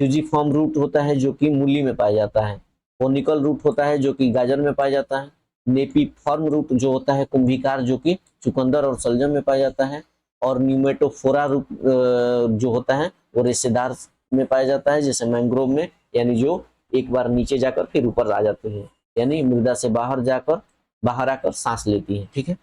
S1: फ्यूजिफॉर्म रूट होता है जो कि मूली में पाया जाता है। कोनिकल रूट होता है जो कि गाजर में पाया जाता है। नेपीफॉर्म रूट जो होता है कुंभीकार, जो कि चुकंदर और सलजम में पाया जाता है। और न्यूमेटोफोरा रूट जो होता है वो रेशेदार में पाया जाता है, जैसे मैंग्रोव में, यानी जो एक बार नीचे जाकर फिर ऊपर आ जाते हैं, यानी मृदा से बाहर आकर सांस लेती है, ठीक है।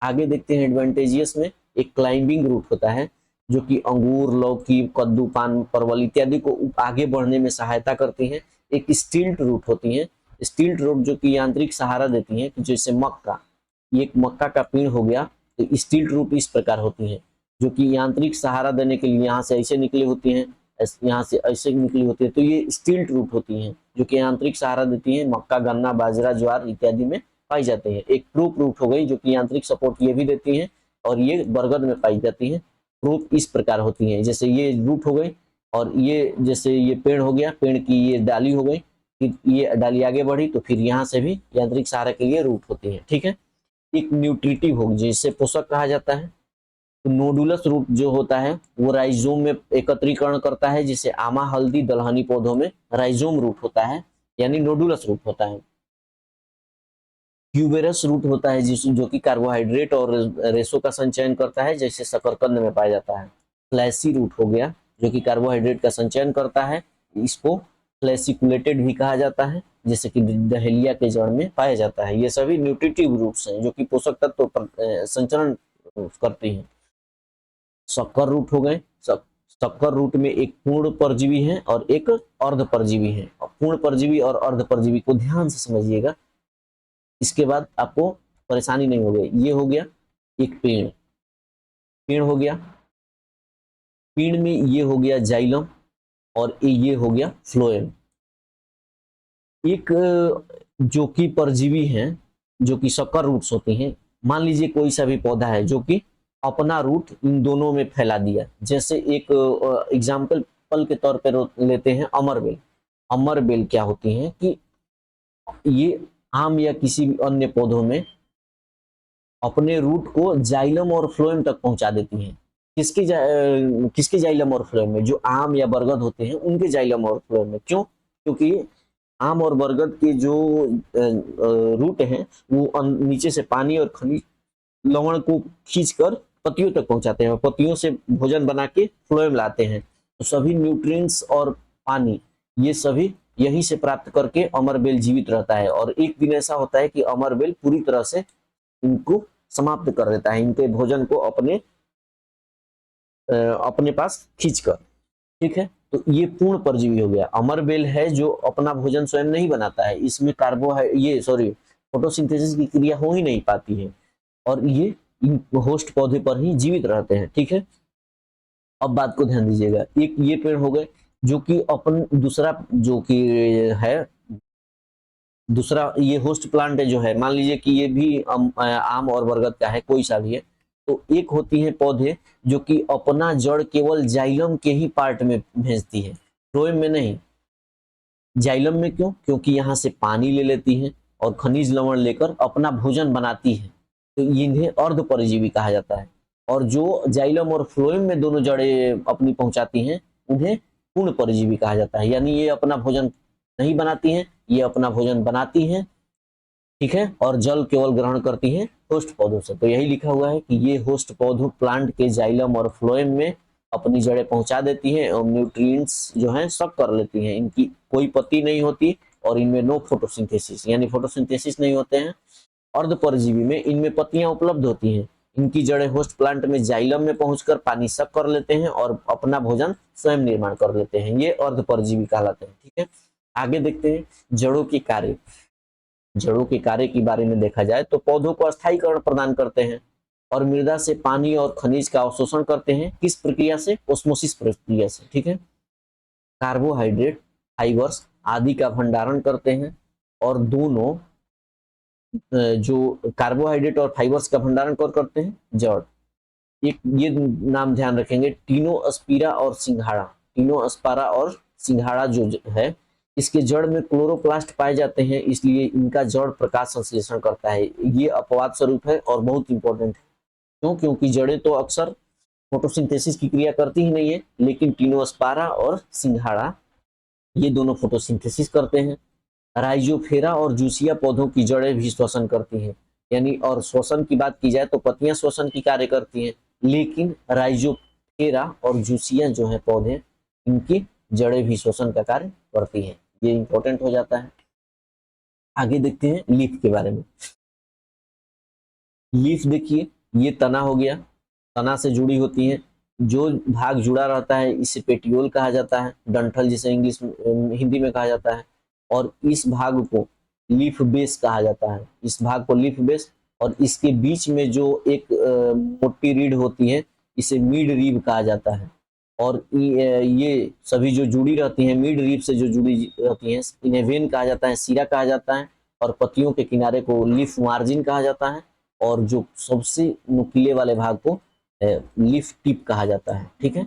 S1: आगे देखते हैं एडवांटेजियस में एक क्लाइंबिंग रूट होता है जो कि अंगूर, लौकी, कद्दू, पान, परवल इत्यादि को आगे बढ़ने में सहायता करती है। एक स्टिल्ट रूट होती है, स्टिल्ट रूट जो कि यांत्रिक सहारा देती है, जैसे मक्का, ये एक मक्का का पेड़ हो गया, तो स्टिल्ट रूट इस प्रकार होती है जो कि यांत्रिक सहारा देने के लिए यहाँ से ऐसे निकली होती हैं, यहाँ से ऐसे निकली होती है, तो ये स्टिल्ट रूट होती हैं जो कि यांत्रिक सहारा देती है। मक्का, गन्ना, बाजरा, ज्वार इत्यादि में पाई जाती है। एक प्रूफ रूट हो गई जो कि यांत्रिक सपोर्ट ये भी देती है, और ये बरगद में पाई जाती है। प्रूफ इस प्रकार होती है, जैसे ये रूट हो गई, और ये जैसे ये पेड़ हो गया, पेड़ की ये डाली हो गई, फिर ये डाली आगे बढ़ी, तो फिर यहाँ से भी यांत्रिक सहारा के लिए रूट होती है, ठीक है। एक न्यूट्रिटिव हो, जिसे पोषक कहा जाता है। तो नोडुलस रूट जो होता है वो राइजोम में एकत्रीकरण करता है, जिसे आमा, हल्दी, दलहनी पौधों में राइजोम रूट होता है, यानी नोडुलस रूट होता है। ट्यूबेरस रूट होता है जो कि कार्बोहाइड्रेट और रेशों का संचयन करता है, जैसे शकरकंद में पाया जाता है। फ्लैसी रूट हो गया जो कि कार्बोहाइड्रेट का संचयन करता है, इसको फ्लैसिकुलेटेड भी कहा जाता है, जैसे कि डहेलिया के जड़ में पाया जाता है। ये सभी न्यूट्रिटिव रूट्स हैं जो कि पोषक तत्व संचरण करती हैं। शक्कर रूट हो गए, शक्कर रूट में एक पूर्ण परजीवी है और एक अर्ध परजीवी है। पूर्ण परजीवी और अर्ध परजीवी को ध्यान से समझिएगा, इसके बाद आपको परेशानी नहीं होगी। ये हो गया एक पेड़, पेड़ हो गया, पेड़ में ये हो गया जाइलम, और ये हो गया फ्लोएम। एक जो कि परजीवी हैं, जो कि शक्कर रूट्स होती हैं, मान लीजिए कोई सा भी पौधा है जो कि अपना रूट इन दोनों में फैला दिया, जैसे एक एग्जाम्पल पल के तौर पर लेते हैं अमरबेल। अमरबेल क्या होती हैं कि ये आम या किसी भी अन्य पौधों में अपने रूट को जाइलम और फ्लोएम तक पहुंचा देती हैं। किसके जाइलम और फ्लोएम में? जो आम या बरगद होते हैं उनके जाइलम और फ्लोएम में। क्यों? क्योंकि आम और बरगद के जो रूट हैं वो नीचे से पानी और खनिज लवण को खींचकर पत्तियों तक पहुंचाते हैं और पत्तियों से भोजन बना के फ्लोएम लाते हैं। तो सभी न्यूट्रिएंट्स और पानी ये सभी यहीं से प्राप्त करके अमरबेल जीवित रहता है। और एक दिन ऐसा होता है कि अमरबेल पूरी तरह से इनको समाप्त कर देता है, इनके भोजन को अपने पास खींचकर। ठीक है, तो ये पूर्ण परजीवी हो गया। अमरबेल है जो अपना भोजन स्वयं नहीं बनाता है, इसमें फोटोसिंथेसिस की क्रिया हो ही नहीं पाती है और ये इन होस्ट पौधे पर ही जीवित रहते हैं। ठीक है, अब बात को ध्यान दीजिएगा। एक ये पेड़ हो गए जो कि अपन दूसरा जो कि है, दूसरा ये होस्ट प्लांट है जो है, मान लीजिए कि ये भी आम और बरगद का है, कोई सा भी है। तो एक होती है पौधे जो कि अपना जड़ केवल जाइलम के ही पार्ट में भेजती है, फ्लोएम में नहीं। जाइलम में क्यों? क्योंकि यहाँ से पानी ले लेती है और खनिज लवण लेकर अपना भोजन बनाती है, तो इन्हें अर्ध परजीवी कहा जाता है। और जो जाइलम और फ्लोएम में दोनों जड़ें अपनी पहुंचाती हैं उन्हें पूर्ण परजीवी कहा जाता है। यानी ये अपना भोजन नहीं बनाती हैं, ये अपना भोजन बनाती हैं, ठीक है, और जल केवल ग्रहण करती हैं होस्ट पौधों से। तो यही लिखा हुआ है कि ये होस्ट पौधों प्लांट के जाइलम और फ्लोएम में अपनी जड़ें पहुंचा देती हैं और न्यूट्रिएंट्स जो हैं सब कर लेती हैं। इनकी कोई पत्ती नहीं होती और इनमें नो फोटोसिंथेसिस, यानी फोटोसिंथेसिस नहीं होते हैं। अर्ध परजीवी में इनमें पत्तियां उपलब्ध होती हैं, इनकी जड़ें होस्ट प्लांट में जाइलम में पहुंचकर पानी सक कर लेते हैं और अपना भोजन स्वयं निर्माण कर लेते हैं। ये अर्ध परजीवी कहलाते हैं। ठीक है, आगे देखते हैं जड़ों के कार्य। जड़ों के कार्य के बारे में देखा जाए तो पौधों को स्थायीकरण प्रदान करते हैं और मृदा से पानी और खनिज का अवशोषण करते हैं। किस प्रक्रिया से? ओस्मोसिस प्रक्रिया से। ठीक है, कार्बोहाइड्रेट, फाइबर्स आदि का भंडारण करते हैं और दोनों जो कार्बोहाइड्रेट और फाइबर्स का भंडारण कौन करते हैं? जड़। एक ये नाम ध्यान रखेंगे, टीनोस्पिरा और सिंघाड़ा। टीनोस्पारा और सिंघाड़ा जो है, इसके जड़ में क्लोरोप्लास्ट पाए जाते हैं, इसलिए इनका जड़ प्रकाश संश्लेषण करता है। ये अपवाद स्वरूप है और बहुत इंपॉर्टेंट है। क्यों? क्योंकि जड़ें तो अक्सर फोटोसिंथेसिस की क्रिया करती ही नहीं है, लेकिन टीनोस्पारा और सिंघाड़ा ये दोनों फोटोसिंथेसिस करते हैं। राइजोफेरा और जूसिया पौधों की जड़ें भी श्वसन करती हैं, यानी और श्वसन की बात की जाए तो पत्तियां श्वसन की कार्य करती हैं, लेकिन राइजोफेरा और जूसिया जो है पौधे, इनकी जड़ें भी श्वसन का कार्य करती हैं। ये इंपॉर्टेंट हो जाता है। आगे देखते हैं लीफ के बारे में। लीफ देखिए, ये तना हो गया, तना से जुड़ी होती है। जो भाग जुड़ा रहता है इसे पेटियोल कहा जाता है, डंठल जिसे हिंदी में कहा जाता है। और इस भाग को लीफ बेस कहा जाता है, इस भाग को लीफ बेस। और इसके बीच में जो एक मोटी रीढ़ होती है इसे मिड रीब कहा जाता है। और ये सभी जो जुड़ी रहती हैं, मिड रीब से जो जुड़ी रहती हैं, इन्हें वेन कहा जाता है, सिरा कहा जाता है। और पत्तियों के किनारे को लीफ मार्जिन कहा जाता है और जो सबसे नुकीले वाले भाग को लीफ टिप कहा जाता है। ठीक है,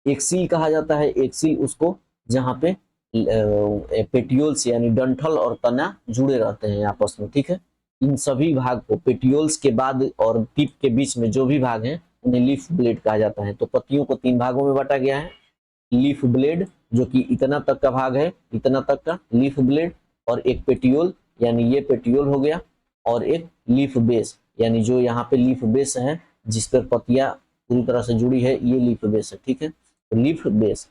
S1: एक्सिल कहा जाता है, एक्सिल उसको जहां पे पेटियोल्स यानी डंठल और तना जुड़े रहते हैं आपस में। ठीक है, इन सभी भाग को पेटियोल्स के बाद और टिप के बीच में जो भी भाग हैं उन्हें लीफ ब्लेड कहा जाता है। तो पत्तियों को 3 भागों में बांटा गया है। लीफ ब्लेड जो कि इतना तक का भाग है, इतना तक का लीफ ब्लेड, और एक पेटियोल यानी ये पेटियोल हो गया, और एक लीफ बेस यानी जो यहाँ पे लीफ बेस है जिस पर पत्तियां पूरी तरह से जुड़ी है, ये लीफ बेस है। ठीक है, तो लीफ बेस।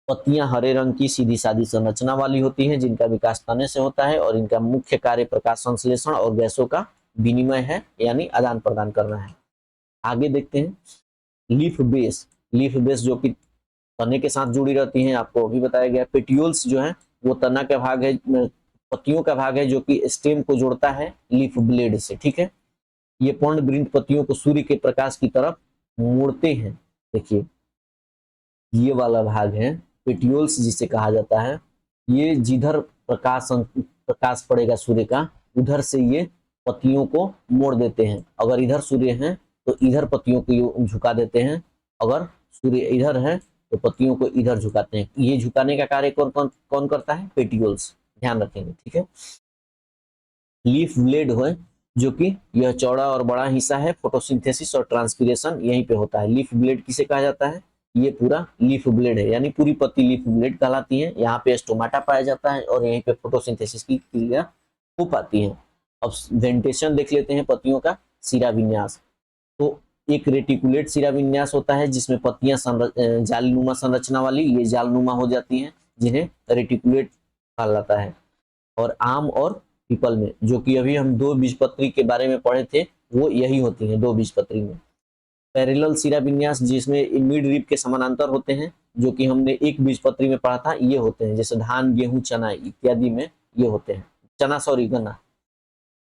S1: पत्तियां हरे रंग की सीधी सादी संरचना वाली होती हैं जिनका विकास तने से होता है और इनका मुख्य कार्य प्रकाश संश्लेषण और गैसों का विनिमय है, यानी आदान प्रदान करना है। आगे देखते हैं लीफ बेस। लीफ बेस जो कि तने के साथ जुड़ी रहती हैं, आपको अभी बताया गया। पेटियोल्स जो है वो तना का भाग है, पत्तियों का भाग है जो कि स्टेम को जोड़ता है लीफ ब्लेड से। ठीक है, ये पर्णवृंत पत्तियों को सूर्य के प्रकाश की तरफ मोड़ते हैं। देखिए, ये वाला भाग है पेटियोल्स जिसे कहा जाता है। ये जिधर प्रकाश पड़ेगा सूर्य का, उधर से ये पत्तियों को मोड़ देते हैं। अगर इधर सूर्य है तो इधर पत्तियों को झुका देते हैं, अगर सूर्य इधर है तो पत्तियों को इधर झुकाते हैं। ये झुकाने का कार्य कौन कौन कौन करता है? पेटियोल्स, ध्यान रखेंगे। ठीक है, लीफ ब्लेड है जो कि यह चौड़ा और बड़ा हिस्सा है। फोटोसिंथेसिस और ट्रांसपिरेशन यहीं पे होता है। लीफ ब्लेड किसे कहा जाता है? ये पूरा लीफ ब्लेड है, यानी पूरी पत्ती लीफ ब्लेड कहलाती है। यहाँ पे स्टोमाटा पाया जाता है और यहीं पे फोटोसिंथेसिस की क्रिया हो पाती है। अब वेंटेशन देख लेते हैं पत्तियों का शिरा विन्यास। तो एक रेटिकुलेट शिरा विन्यास होता है जिसमें पत्तियां जालीनुमा संरचना वाली, ये जालनुमा हो जाती हैं, जिन्हें रेटिकुलेट कहा जाता है। और आम और पीपल में, जो कि अभी हम दो बीजपत्री के बारे में पढ़े थे, वो यही होती हैं दो बीजपत्री में। पैरेलल शिरा विन्यास जिसमें मिड रिब के समानांतर होते हैं, जो कि हमने एक बीजपत्री में पढ़ा था, ये होते हैं। जैसे धान, गेहूं, चना इत्यादि में ये होते हैं। गन्ना।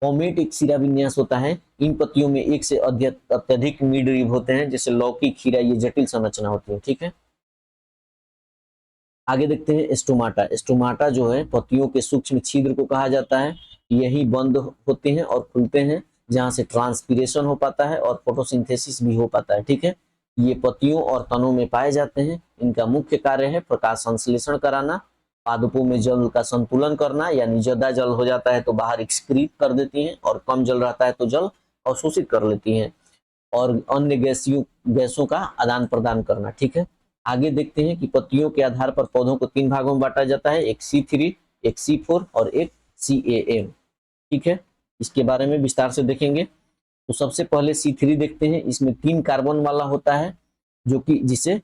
S1: पोमेट एक शिरा विन्यास होता है। इन पत्तियों में एक से अत्यधिक मिड रिब होते हैं, जैसे लौकी, खीरा, ये जटिल संरचना होती है। ठीक है, आगे देखते हैं स्टोमाटा। स्टोमाटा जो है पत्तियों के सूक्ष्म छिद्र को कहा जाता है। यही बंद होते हैं और खुलते हैं, जहां से ट्रांसपीरेशन हो पाता है और फोटोसिंथेसिस भी हो पाता है। ठीक है, ये पत्तियों और तनों में पाए जाते हैं। इनका मुख्य कार्य है प्रकाश संश्लेषण कराना, पादपों में जल का संतुलन करना, यानी ज्यादा जल हो जाता है तो बाहर एक्सक्रीट कर देती हैं और कम जल रहता है तो जल अवशोषित कर लेती हैं, और अन्य गैसों का आदान प्रदान करना। ठीक है, आगे देखते हैं कि पत्तियों के आधार पर पौधों को 3 भागों में बांटा जाता है, एक C3, एक C4 और एक CAM। ठीक है, इसके बारे में विस्तार से देखेंगे। तो सबसे पहले C3 देखते हैं। इसमें 3 कार्बन वाला होता है, जो कि जिसे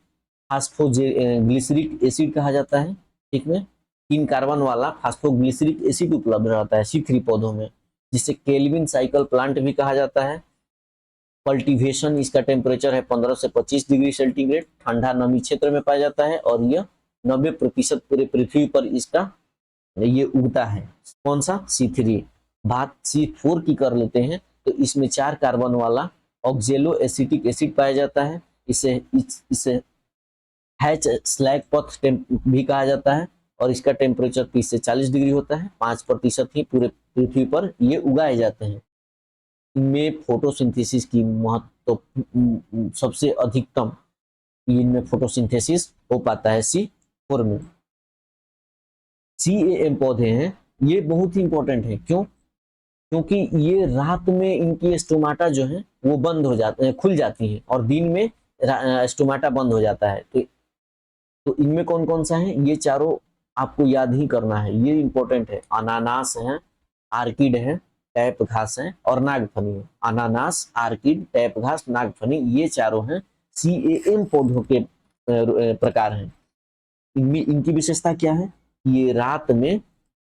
S1: फास्फोग्लिसरिक एसिड कहा जाता है। ठीक है, 3 कार्बन वाला फास्फोग्लिसरिक एसिड उपलब्ध रहता है C3 पौधों में, जिसे केल्विन साइकिल प्लांट भी कहा जाता है। कल्टीवेशन, इसका टेम्परेचर है 15 से 25 डिग्री सेंटीग्रेड, ठंडा नमी क्षेत्र में पाया जाता है, और यह 90% पूरे पृथ्वी पर इसका ये उगता है। कौन सा? C3। बात C4 की कर लेते हैं, तो इसमें 4 कार्बन वाला ऑक्जेलो एसिटिक एसिड पाया जाता है। इसे हैच स्लैग पथ भी कहा जाता है, और इसका टेम्परेचर 30 से 40 डिग्री होता है। 5% ही पूरे पृथ्वी पर ये उगाए जाते हैं। इनमें फोटोसिंथेसिस की महत्व सबसे अधिकतम इनमें फोटोसिंथेसिस हो पाता है C4 में। CAM पौधे हैं, ये बहुत ही इंपॉर्टेंट है। क्यों? क्योंकि ये रात में इनकी स्टोमाटा जो है वो बंद हो जाते हैं, खुल जाती हैं, और दिन में स्टोमाटा बंद हो जाता है। तो इनमें कौन कौन सा है? ये चारों आपको याद ही करना है, ये इंपॉर्टेंट है। अनानास है, आर्किड है, टैप घास है और नागफनी है। अनानास, आर्किड, टैप घास, नागफनी, ये चारों हैं CAM पौधों के प्रकार हैं। इनमें इनकी विशेषता क्या है? ये रात में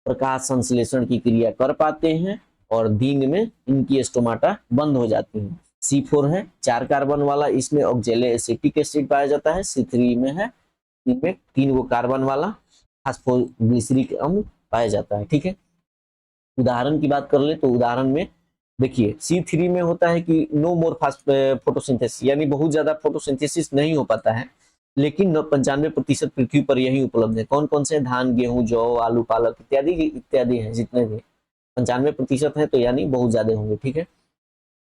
S1: प्रकाश संश्लेषण की क्रिया कर पाते हैं और दिन में इनकी स्टोमाटा बंद हो जाती है। C4 है 4 कार्बन वाला, इसमें ऑक्जेलो एसिटिक एसिड पाया जाता है। C3 में है, इनमें 3 गो कार्बन वाला फास्फोग्लिसरिक अम्ल पाया जाता है। ठीक है, उदाहरण की बात कर ले तो उदाहरण में देखिए C3 में होता है कि नो मोर फोटोसिंथेसिस, यानी बहुत ज्यादा फोटोसिंथेसिस नहीं हो पाता है, लेकिन 95% पृथ्वी पर यही उपलब्ध है। कौन कौन से? धान, गेहूं, जौ, आलू, पालक इत्यादि इत्यादि है। जितने भी 95% है तो यानी बहुत ज्यादा होंगे। ठीक है,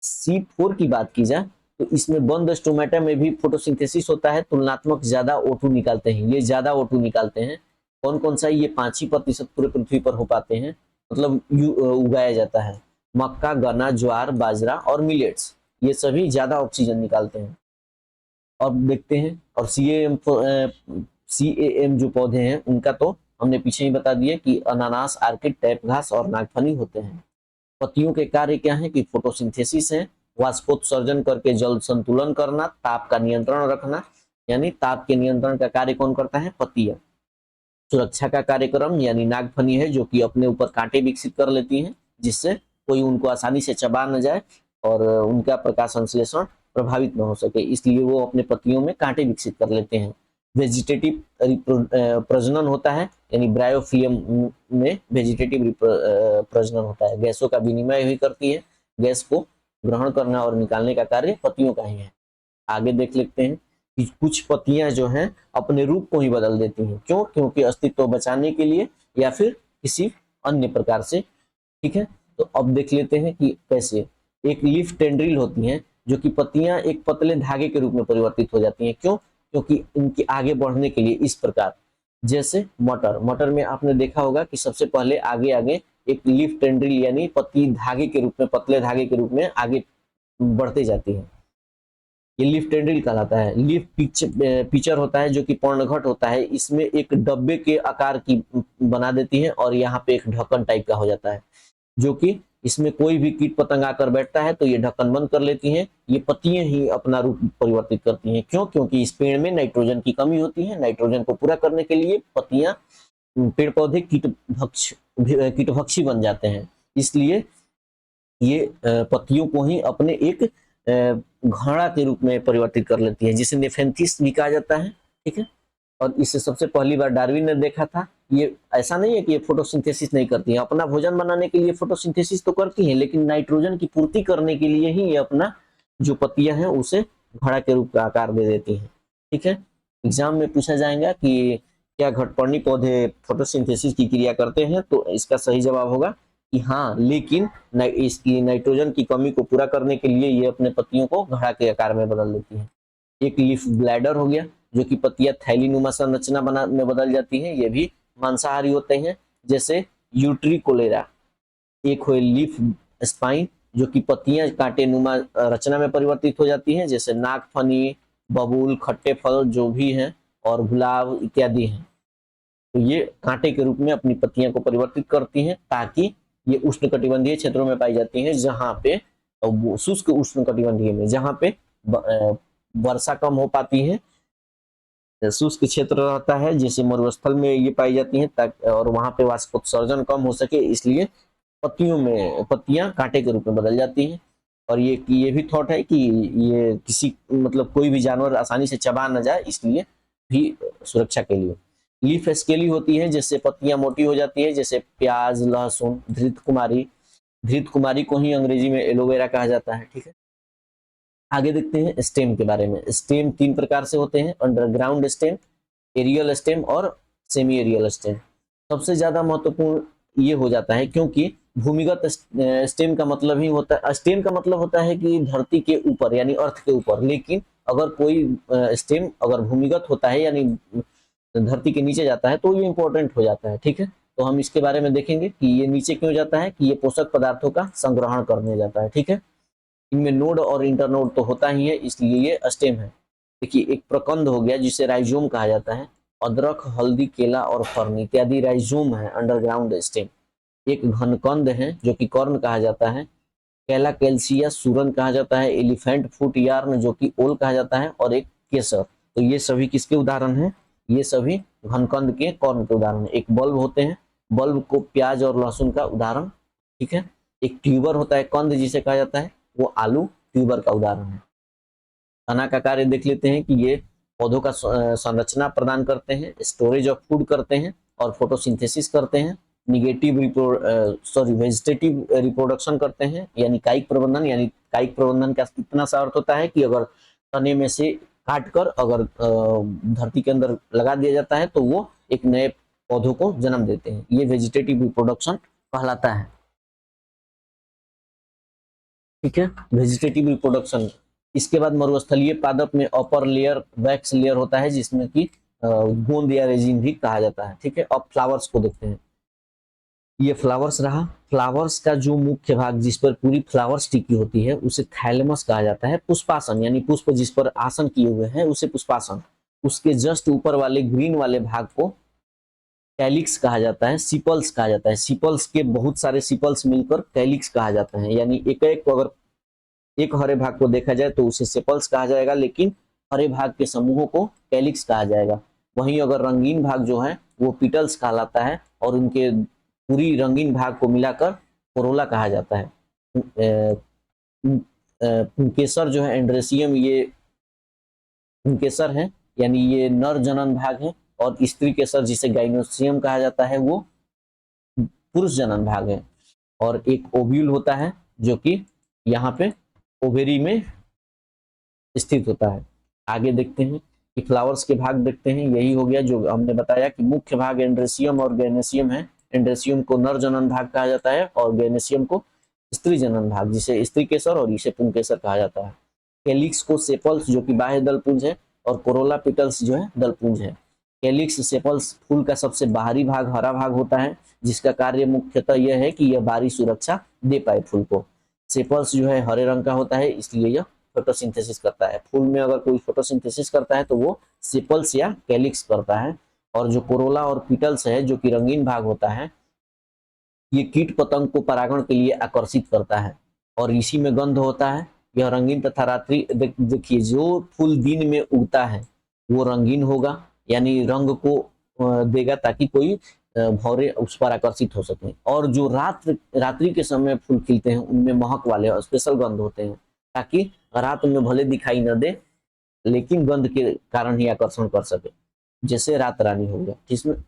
S1: C4 की बात की जाए तो इसमें बंद स्टोमेटा में भी फोटोसिंथेसिस होता है, तुलनात्मक ज्यादा O2 निकालते हैं, ये ज्यादा O2 निकालते हैं। कौन कौन सा? ये 5 ही प्रतिशत पूरे पृथ्वी पर हो पाते हैं, मतलब उगाया जाता है। मक्का, गन्ना, ज्वार, बाजरा और मिलेट्स, ये सभी ज्यादा ऑक्सीजन निकालते हैं। अब देखते हैं, और CAM जो पौधे हैं उनका तो हमने पीछे ही बता दिया कि अनानास, आर्किड, टैप घास और नागफनी होते हैं। पत्तियों के कार्य क्या है? कि फोटोसिंथेसिस है, वाष्पोत्सर्जन करके जल संतुलन करना, ताप का नियंत्रण रखना, यानी ताप के नियंत्रण का कार्य कौन करता है? पत्तियां। सुरक्षा का कार्यक्रम, यानी नागफनी है जो कि अपने ऊपर कांटे विकसित कर लेती हैं, जिससे कोई उनको आसानी से चबा न जाए और उनका प्रकाश संश्लेषण प्रभावित न हो सके, इसलिए वो अपने पत्तियों में कांटे विकसित कर लेते हैं। वेजिटेटिव प्रजनन होता है, यानी ब्रायोफिलियम में वेजिटेटिव प्रजनन होता है। गैसों का विनिमय भी करती है, गैस को ग्रहण करना और निकालने का कार्य पत्तियों का ही है। आगे देख लेते हैं कि कुछ पत्तियां जो हैं अपने रूप को ही बदल देती हैं। क्यों? क्योंकि अस्तित्व बचाने के लिए या फिर किसी अन्य प्रकार से। ठीक है, तो अब देख लेते हैं कि कैसे। एक लीफ टेंड्रिल होती हैं, जो कि पत्तियां एक पतले धागे के रूप में परिवर्तित हो जाती हैं। क्यों? क्योंकि इनके आगे बढ़ने के लिए इस प्रकार, जैसे मटर में आपने देखा होगा कि सबसे पहले आगे आगे एक लीफ टेंड्रिल यानी पत्ती धागे के रूप में, पतले धागे के रूप में आगे बढ़ते जाती है। ये लीफ टेंड्रिल कहलाता है। लीफ पिक्चर होता है जो कि पर्णघट होता है, इसमें एक डब्बे के आकार की बना देती है और यहाँ पे एक ढक्कन टाइप का हो जाता है, जो कि इसमें कोई भी कीट पतंग आकर बैठता है तो ये ढक्कन बंद कर लेती हैं। ये पत्तियां ही अपना रूप परिवर्तित करती हैं। क्यों? क्योंकि इस पेड़ में नाइट्रोजन की कमी होती है। नाइट्रोजन को पूरा करने के लिए पत्तियां, पेड़ पौधे कीटभक्षी बन जाते हैं, इसलिए ये पत्तियों को ही अपने एक घड़ा के रूप में परिवर्तित कर लेती है, जिसे नेफेंथिस भी कहा जाता है। ठीक है, और इसे सबसे पहली बार डार्विन ने देखा था। ये ऐसा नहीं है कि ये फोटोसिंथेसिस नहीं करती है, अपना भोजन बनाने के लिए फोटोसिंथेसिस तो करती है, लेकिन नाइट्रोजन की पूर्ति करने के लिए ही ये अपना जो पत्तियां हैं उसे घड़ा के रूप का आकार दे देती हैं। ठीक है, एग्जाम में पूछा जाएगा कि क्या घटपर्णी पौधे फोटोसिंथेसिस की क्रिया करते हैं, तो इसका सही जवाब होगा कि हाँ, लेकिन इसकी नाइट्रोजन की कमी को पूरा करने के लिए ये अपने पत्तियों को घड़ा के आकार में बदल देती है। एक लीफ ब्लैडर हो गया, जो कि पत्तियां थैलीनुमा संरचना में बदल जाती हैं। ये भी मांसाहारी होते हैं, जैसे यूट्रिकोलेरा। एक हो लीफ स्पाइन, जो कि पत्तियां कांटेनुमा रचना में परिवर्तित हो जाती हैं, जैसे नागफनी, बबूल, खट्टे फल जो भी हैं और गुलाब इत्यादि हैं। तो ये कांटे के रूप में अपनी पत्तियां को परिवर्तित करती हैं, ताकि ये उष्णकटिबंधीय क्षेत्रों में पाई जाती हैं, जहां पे शुष्क उष्णकटिबंधीय में, जहां पे वर्षा कम हो पाती है, शुष्क क्षेत्र रहता है, जैसे मरुस्थल में ये पाई जाती हैं, ताकि और वहां पे वाष्पोत्सर्जन कम हो सके, इसलिए पत्तियां कांटे के रूप में बदल जाती हैं। और ये भी थॉट है कि ये किसी मतलब कोई भी जानवर आसानी से चबा न जाए, इसलिए भी सुरक्षा के लिए। लीफ स्केली होती है, जिससे पत्तियां मोटी हो जाती है, जैसे प्याज, लहसुन, धृत कुमारी को ही अंग्रेजी में एलोवेरा कहा जाता है। ठीक है, आगे देखते हैं स्टेम के बारे में। स्टेम 3 प्रकार से होते हैं: अंडरग्राउंड स्टेम, एरियल स्टेम और सेमी एरियल स्टेम। सबसे ज्यादा महत्वपूर्ण ये हो जाता है, क्योंकि भूमिगत स्टेम का मतलब ही होता है, स्टेम का मतलब होता है कि धरती के ऊपर यानी अर्थ के ऊपर, लेकिन अगर कोई स्टेम अगर भूमिगत होता है यानी धरती के नीचे जाता है तो ये इंपॉर्टेंट हो जाता है। ठीक है, तो हम इसके बारे में देखेंगे कि ये नीचे क्यों जाता है, कि ये पोषक पदार्थों का संग्रहण करने जाता है। ठीक है, इनमें नोड और इंटरनोड तो होता ही है, इसलिए ये स्टेम है। देखिए, एक प्रकंद हो गया जिसे राइजोम कहा जाता है। अदरक, हल्दी, केला और फर्न इत्यादि राइजोम है, अंडरग्राउंड स्टेम। एक घनकंद है जो कि कॉर्न कहा जाता है। कैला कैल्सिया सूरन कहा जाता है। एलिफेंट फुट यार्न जो कि ओल कहा जाता है, और एक केसर। तो ये सभी किसके उदाहरण हैं? ये सभी घनकंद के, कॉर्न के उदाहरण है। एक बल्ब होते हैं, बल्ब को प्याज और लहसुन का उदाहरण। ठीक है, एक ट्यूबर होता है कंद जिसे कहा जाता है, वो आलू ट्यूबर का उदाहरण है। तना का कार्य देख लेते हैं कि ये पौधों का संरचना प्रदान करते हैं, स्टोरेज ऑफ फूड करते हैं और फोटोसिंथेसिस करते हैं। वेजिटेटिव रिप्रोडक्शन करते हैं, यानी कायिक प्रबंधन। यानी कायिक प्रबंधन का इतना सा अर्थ होता है कि अगर तने में से काट कर अगर धरती के अंदर लगा दिया जाता है तो वो एक नए पौधों को जन्म देते हैं, ये वेजिटेटिव रिप्रोडक्शन कहलाता है। ठीक है, वेजिटेटिव रिप्रोडक्शन। इसके बाद मरुस्थलीय पादप में अपर लेयर वैक्स लेयर होता है, जिसमें कि गोंद या रेजिन भी कहा जाता है। ठीक है, अब फ्लावर्स को देखते हैं। ये फ्लावर्स रहा। फ्लावर्स का जो मुख्य भाग जिस पर पूरी फ्लावर्स टिकी होती है उसे थैलेमस कहा जाता है। पुष्पासन यानी पुष्प जिस पर आसन किए हुए हैं उसे पुष्पासन। उसके जस्ट ऊपर वाले ग्रीन वाले भाग को कैलिक्स कहा जाता है, सिपल्स कहा जाता है। सिपल्स के बहुत सारे सिपल्स मिलकर कैलिक्स कहा जाता है, यानी एक एक को अगर एक हरे भाग को देखा जाए तो उसे सेपल्स कहा जाएगा, लेकिन हरे भाग के समूहों को कैलिक्स कहा जाएगा। वहीं अगर रंगीन भाग जो है वो पिटल्स कहलाता है, और उनके पूरी रंगीन भाग को मिलाकर कोरोला कहा जाता है। पुंकेसर जो है एंड्रेसियम, ये पुंकेसर है, यानी ये नर जनन भाग है, और स्त्री केसर जिसे गाइनोसियम कहा जाता है वो पुरुष जनन भाग है। और एक ओव्यूल होता है जो कि यहाँ पे ओवेरी में स्थित होता है। आगे देखते हैं कि फ्लावर्स के भाग देखते हैं। यही हो गया जो हमने बताया कि मुख्य भाग एंड्रेसियम और गैनेसियम है। एंड्रेसियम को नर जनन भाग कहा जाता है और गैनेसियम को स्त्री जनन भाग, जिसे स्त्री केसर और इसे पुंकेसर कहा जाता है। कैलिक्स को सेपल्स जो कि बाह्य दलपुंज है, और कोरोला पिटल्स जो है दलपुंज है। कैलिक्स सेपल्स फूल का सबसे बाहरी भाग हरा भाग होता है, जिसका कार्य मुख्यतः यह है कि यह बाहरी सुरक्षा दे पाए फूल को। सेपल्स जो है हरे रंग का होता है, इसलिए यह फोटोसिंथेसिस करता है। फूल में अगर कोई फोटोसिंथेसिस करता है तो वो सेपल्स या कैलिक्स करता है। और जो कोरोला और पिटल्स है जो कि रंगीन भाग होता है, ये कीट पतंग को परागण के लिए आकर्षित करता है और इसी में गंध होता है। यह रंगीन तथा रात्रि देखिए जो फूल दिन में उगता है वो रंगीन होगा, यानी रंग को देगा ताकि कोई भौरे उस पर आकर्षित हो सके। और जो रात्रि के समय फूल खिलते हैं उनमें महक वाले और स्पेशल गंध होते हैं, ताकि रात में भले दिखाई न दे लेकिन गंध के कारण ही आकर्षण कर सके, जैसे रात रानी हो गया।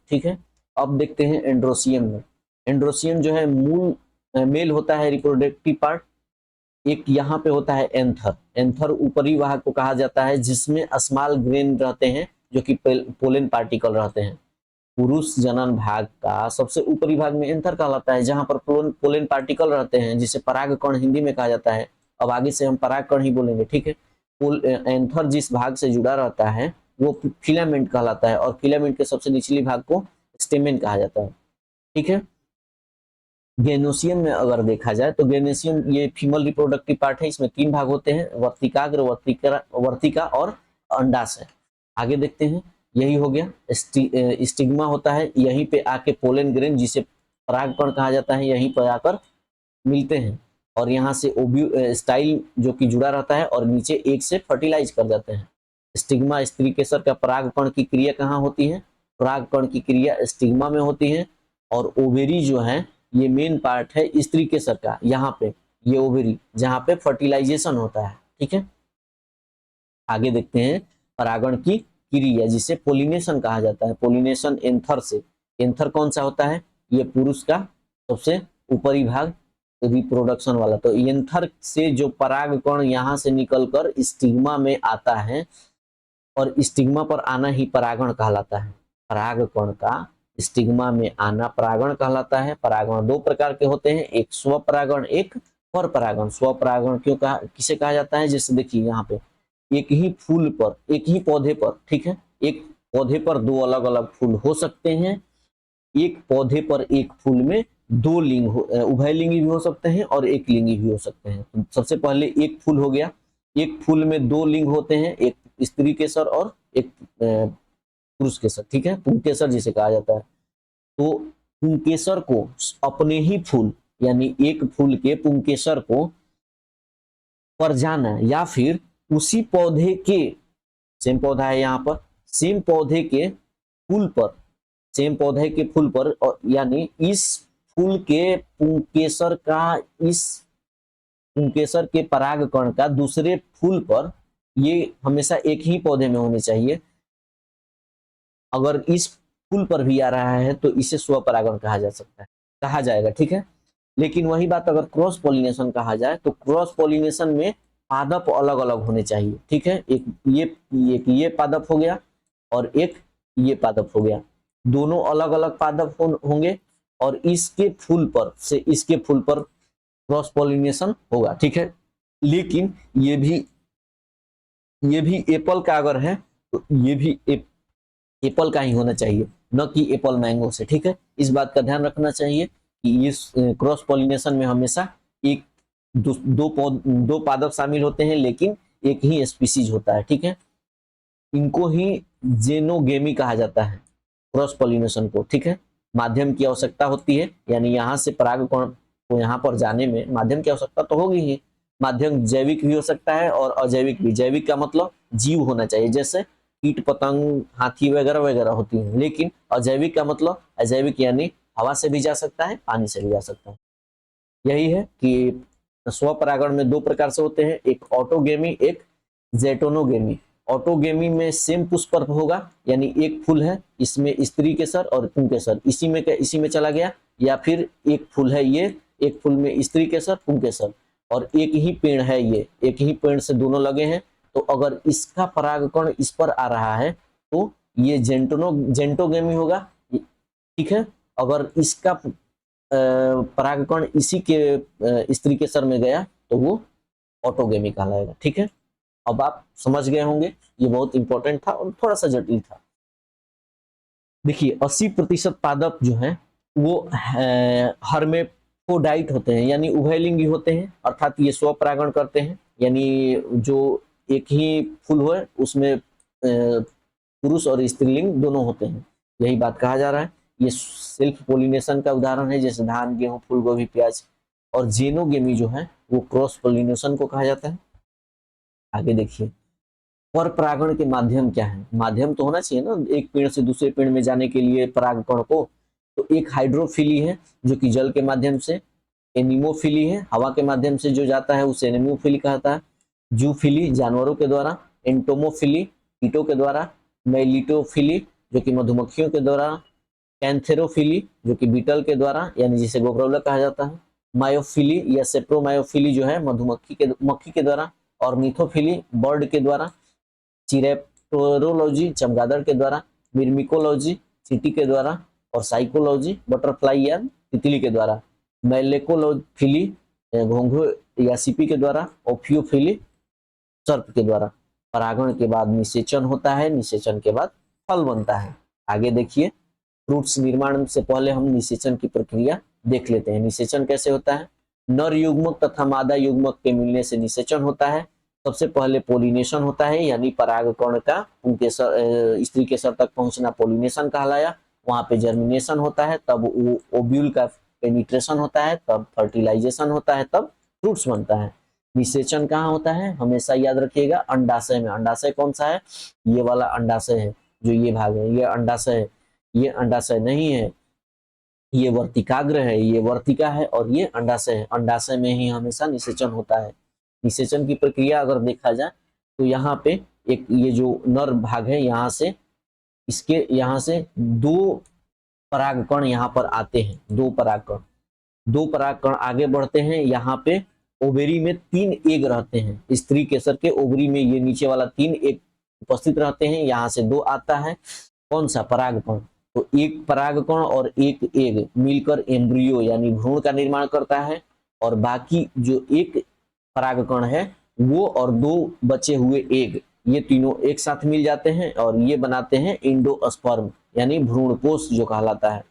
S1: ठीक है। अब देखते हैं एंड्रोसियम में। एंड्रोसियम जो है मूल मेल होता है रिप्रोडक्टिव पार्ट। एक यहाँ पे होता है एंथर। एंथर ऊपरी भाग को कहा जाता है जिसमें स्मॉल ग्रेन रहते हैं जो कि पोलन पार्टिकल रहते हैं। पुरुष जनन भाग का सबसे ऊपरी भाग में एंथर कहलाता है, जहां पर पोलन पार्टिकल रहते हैं जिसे परागकण हिंदी में कहा जाता है। अब आगे से हम परागकण ही बोलेंगे, ठीक है। एंथर जिस भाग से जुड़ा रहता है वो फिलामेंट कहलाता है और फिलामेंट के सबसे निचली भाग को स्टेमेन कहा जाता है, ठीक है। गेनोसियम में अगर देखा जाए तो गेनोसियम ये फीमेल रिप्रोडक्टिव पार्ट है। इसमें 3 भाग होते हैं, वर्तिकाग्र, वर्तिका और अंडाशय। आगे देखते हैं, यही हो गया। स्टिग्मा होता है, यहीं पे आके पोलन ग्रेन जिसे परागकण कहा जाता है यहीं पर आकर मिलते हैं और यहाँ से स्टाइल जो कि जुड़ा रहता है और नीचे एक से फर्टिलाइज कर जाते हैं। स्टिग्मा स्त्री केसर का परागकण की क्रिया कहाँ होती है? परागकण की क्रिया स्टिग्मा में होती है। और ओवेरी जो है ये मेन पार्ट है स्त्री केसर का, यहाँ पे ये ओवेरी जहाँ पे फर्टिलाइजेशन होता है, ठीक है। आगे देखते हैं परागण की क्रिया जिसे पोलिनेशन कहा जाता है। पोलिनेशन एंथर से। एंथर कौन सा होता है? ये पुरुष का सबसे ऊपरी भाग, रिप्रोडक्शन वाला। तो एंथर से जो परागकण यहाँ से निकलकर स्टिग्मा में आता है और स्टिग्मा पर आना ही परागण कहलाता है। परागकण का स्टिग्मा में आना परागण कहलाता है। परागण 2 प्रकार के होते हैं, एक स्वपरागण, एक परपरागण। स्वपरागण क्यों किसे कहा जाता है? जैसे देखिए यहाँ पे एक ही फूल पर, एक ही पौधे पर, ठीक है, एक पौधे पर 2 अलग अलग फूल हो सकते हैं। एक पौधे पर एक फूल में 2 लिंग उभयलिंगी भी हो सकते हैं और एक लिंगी भी हो सकते हैं। तो सबसे पहले एक फूल हो गया, एक फूल में 2 लिंग होते हैं, एक स्त्री केसर और एक पुरुष केसर, ठीक है, पुंकेसर जिसे कहा जाता है। तो पुंकेसर को अपने ही फूल यानी एक फूल के पुंकेसर को पर जाना या फिर उसी पौधे के, सेम पौधा है यहाँ पर, सेम पौधे के फूल पर, सेम पौधे के फूल पर, यानी इस फूल के पुंकेसर का, इस पुंकेसर के परागकण का दूसरे फूल पर, ये हमेशा एक ही पौधे में होने चाहिए। अगर इस फूल पर भी आ रहा है तो इसे स्वपरागण कहा जाएगा, ठीक है। लेकिन वही बात अगर क्रॉस पॉलिनेशन कहा जाए तो क्रॉस पॉलिनेशन में पादप अलग अलग होने चाहिए, ठीक है। एक ये पादप हो गया और एक ये पादप हो गया, दोनों अलग अलग पादप होंगे और इसके फूल पर से इसके फूल पर क्रॉस पॉलिनेशन होगा, ठीक है। लेकिन ये भी एप्पल का अगर है तो ये भी एप्पल का ही होना चाहिए, न कि एप्पल मैंगो से, ठीक है। इस बात का ध्यान रखना चाहिए कि इस क्रॉस पॉलिनेशन में हमेशा एक दो पादप शामिल होते हैं लेकिन एक ही स्पीसीज होता है, ठीक है। इनको ही जेनोगेमी कहा जाता है, क्रॉस पॉलिनेशन को, ठीक है। माध्यम की आवश्यकता होती है, यानी यहाँ से परागकण को यहाँ पर जाने में माध्यम की आवश्यकता तो होगी ही। माध्यम जैविक भी हो सकता है और अजैविक भी। जैविक का मतलब जीव होना चाहिए, जैसे कीट पतंग, हाथी वगैरह वगैरह होती हैं। लेकिन अजैविक का मतलब अजैविक यानी हवा से भी जा सकता है, पानी से भी जा सकता है। यही है कि स्वपरागण में 2 प्रकार से होते हैं, एक ऑटोगेमी, एक जेटोनोगेमी। ऑटोगेमी में सेम पुष्प होगा, यानी एक फूल है, इसमें स्त्री केसर और पुंकेसर इसी में चला गया, या फिर एक फूल है ये, एक फूल में स्त्री केसर पुंकेसर और एक ही पेड़ है, ये एक ही पेड़ से दोनों लगे हैं। तो अगर इसका परागकण इस पर आ रहा है तो ये जेंटोगेमी होगा, ठीक है। अगर इसका परागकण इसी के स्त्री केसर में गया तो वो ऑटोगेमी कहलाएगा, ठीक है। अब आप समझ गए होंगे, ये बहुत इंपॉर्टेंट था और थोड़ा सा जटिल था। देखिए 80% पादप जो है वो हर्मेफ्रोडाइट होते हैं, यानी उभयलिंगी होते हैं, अर्थात ये स्वपरागण करते हैं। यानी जो एक ही फूल हो उसमें पुरुष और स्त्रीलिंग दोनों होते हैं, यही बात कहा जा रहा है। ये सेल्फ पोलिनेशन का उदाहरण है, जैसे धान, गेहूं, फूल गोभी, प्याज। और जेनोगेमी जो है वो क्रॉस पोलिनेशन को कहा जाता है। आगे देखिए, पर परागण के माध्यम क्या है? माध्यम तो होना चाहिए ना एक पेड़ से दूसरे पेड़ में जाने के लिए परागकण को। तो एक हाइड्रोफिली है जो कि जल के माध्यम से, एनिमोफिली है हवा के माध्यम से जो जाता है उसे एनिमोफिली कहता है, जूफिली जानवरों के द्वारा, एंटोमोफिली कीटों के द्वारा, मेलिटोफिली जो कि मधुमक्खियों के द्वारा, कैंथेरोफिली जो कि बीटल के द्वारा यानी जिसे गोगरौला कहा जाता है, मायोफिली या सेप्रोमायोफिली जो है मक्खी के द्वारा, और मिथोफिली बर्ड के द्वारा, चिरेप्टोरोलॉजी चमगादड़ के द्वारा, मिर्मिकोलॉजी चींटी के द्वारा, और साइकोलॉजी बटरफ्लाई या तितली के द्वारा, मैलेकोलोफिली घोंघू या सीपी के द्वारा, ओफियोफिली सर्प के द्वारा। परागण के बाद निषेचन होता है, निषेचन के बाद फल बनता है। आगे देखिए, फ्रूट्स निर्माण से पहले हम निषेचन की प्रक्रिया देख लेते हैं। निषेचन कैसे होता है? नर युग्मक तथा मादा युग्मक के मिलने से निषेचन होता है। सबसे पहले पोलिनेशन होता है, यानी परागकण का उनके स्त्री के सर तक पहुंचना पोलिनेशन कहलाया। वहां पे जर्मिनेशन होता है, तब ओव्यूल का पेनिट्रेशन होता है, तब फर्टिलाइजेशन होता है, तब फ्रूट्स बनता है। निषेचन कहाँ होता है? हमेशा याद रखिएगा अंडाशय में। अंडाशय कौन सा है? ये वाला अंडाशय है, जो ये भाग है ये अंडाशय है। ये अंडाशय नहीं है, ये वर्तिकाग्र है, ये वर्तिका है, और ये अंडाशय है। अंडाशय में ही हमेशा निषेचन होता है। निषेचन की प्रक्रिया अगर देखा जाए तो यहाँ पे एक ये जो नर भाग है, यहाँ से दो परागकण यहाँ पर आते हैं। दो परागकण आगे बढ़ते हैं। यहाँ पे ओवेरी में 3 एग रहते हैं। स्त्री केसर के ओवरी में ये नीचे वाला 3 एग उपस्थित रहते हैं। यहाँ से 2 आता है। कौन सा? परागकण। तो एक परागकण और एक एग मिलकर एम्ब्रियो यानी भ्रूण का निर्माण करता है, और बाकी जो एक परागकण है वो और 2 बचे हुए एग, ये तीनों एक साथ मिल जाते हैं और ये बनाते हैं इंडोस्पर्म यानी भ्रूणपोष जो कहलाता है।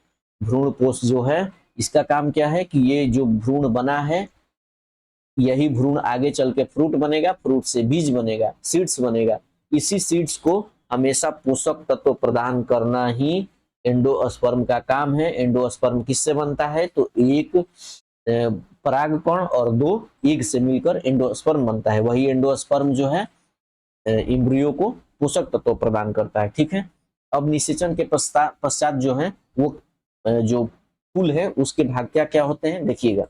S1: भ्रूणपोष जो है इसका काम क्या है कि ये जो भ्रूण बना है यही भ्रूण आगे चल के फ्रूट बनेगा, फ्रूट से बीज बनेगा, सीड्स बनेगा। इसी सीड्स को हमेशा पोषक तत्व प्रदान करना ही एंडोस्पर्म का काम है। एंडोस्पर्म किससे बनता है? तो एक परागकण और 2 एग से मिलकर एंडोस्पर्म बनता है। वही एंडोस्पर्म जो है एम्ब्रियो को पोषक तत्व प्रदान करता है। ठीक है। अब निषेचन के पश्चात जो है वो जो फूल है उसके भाग क्या क्या होते हैं देखिएगा।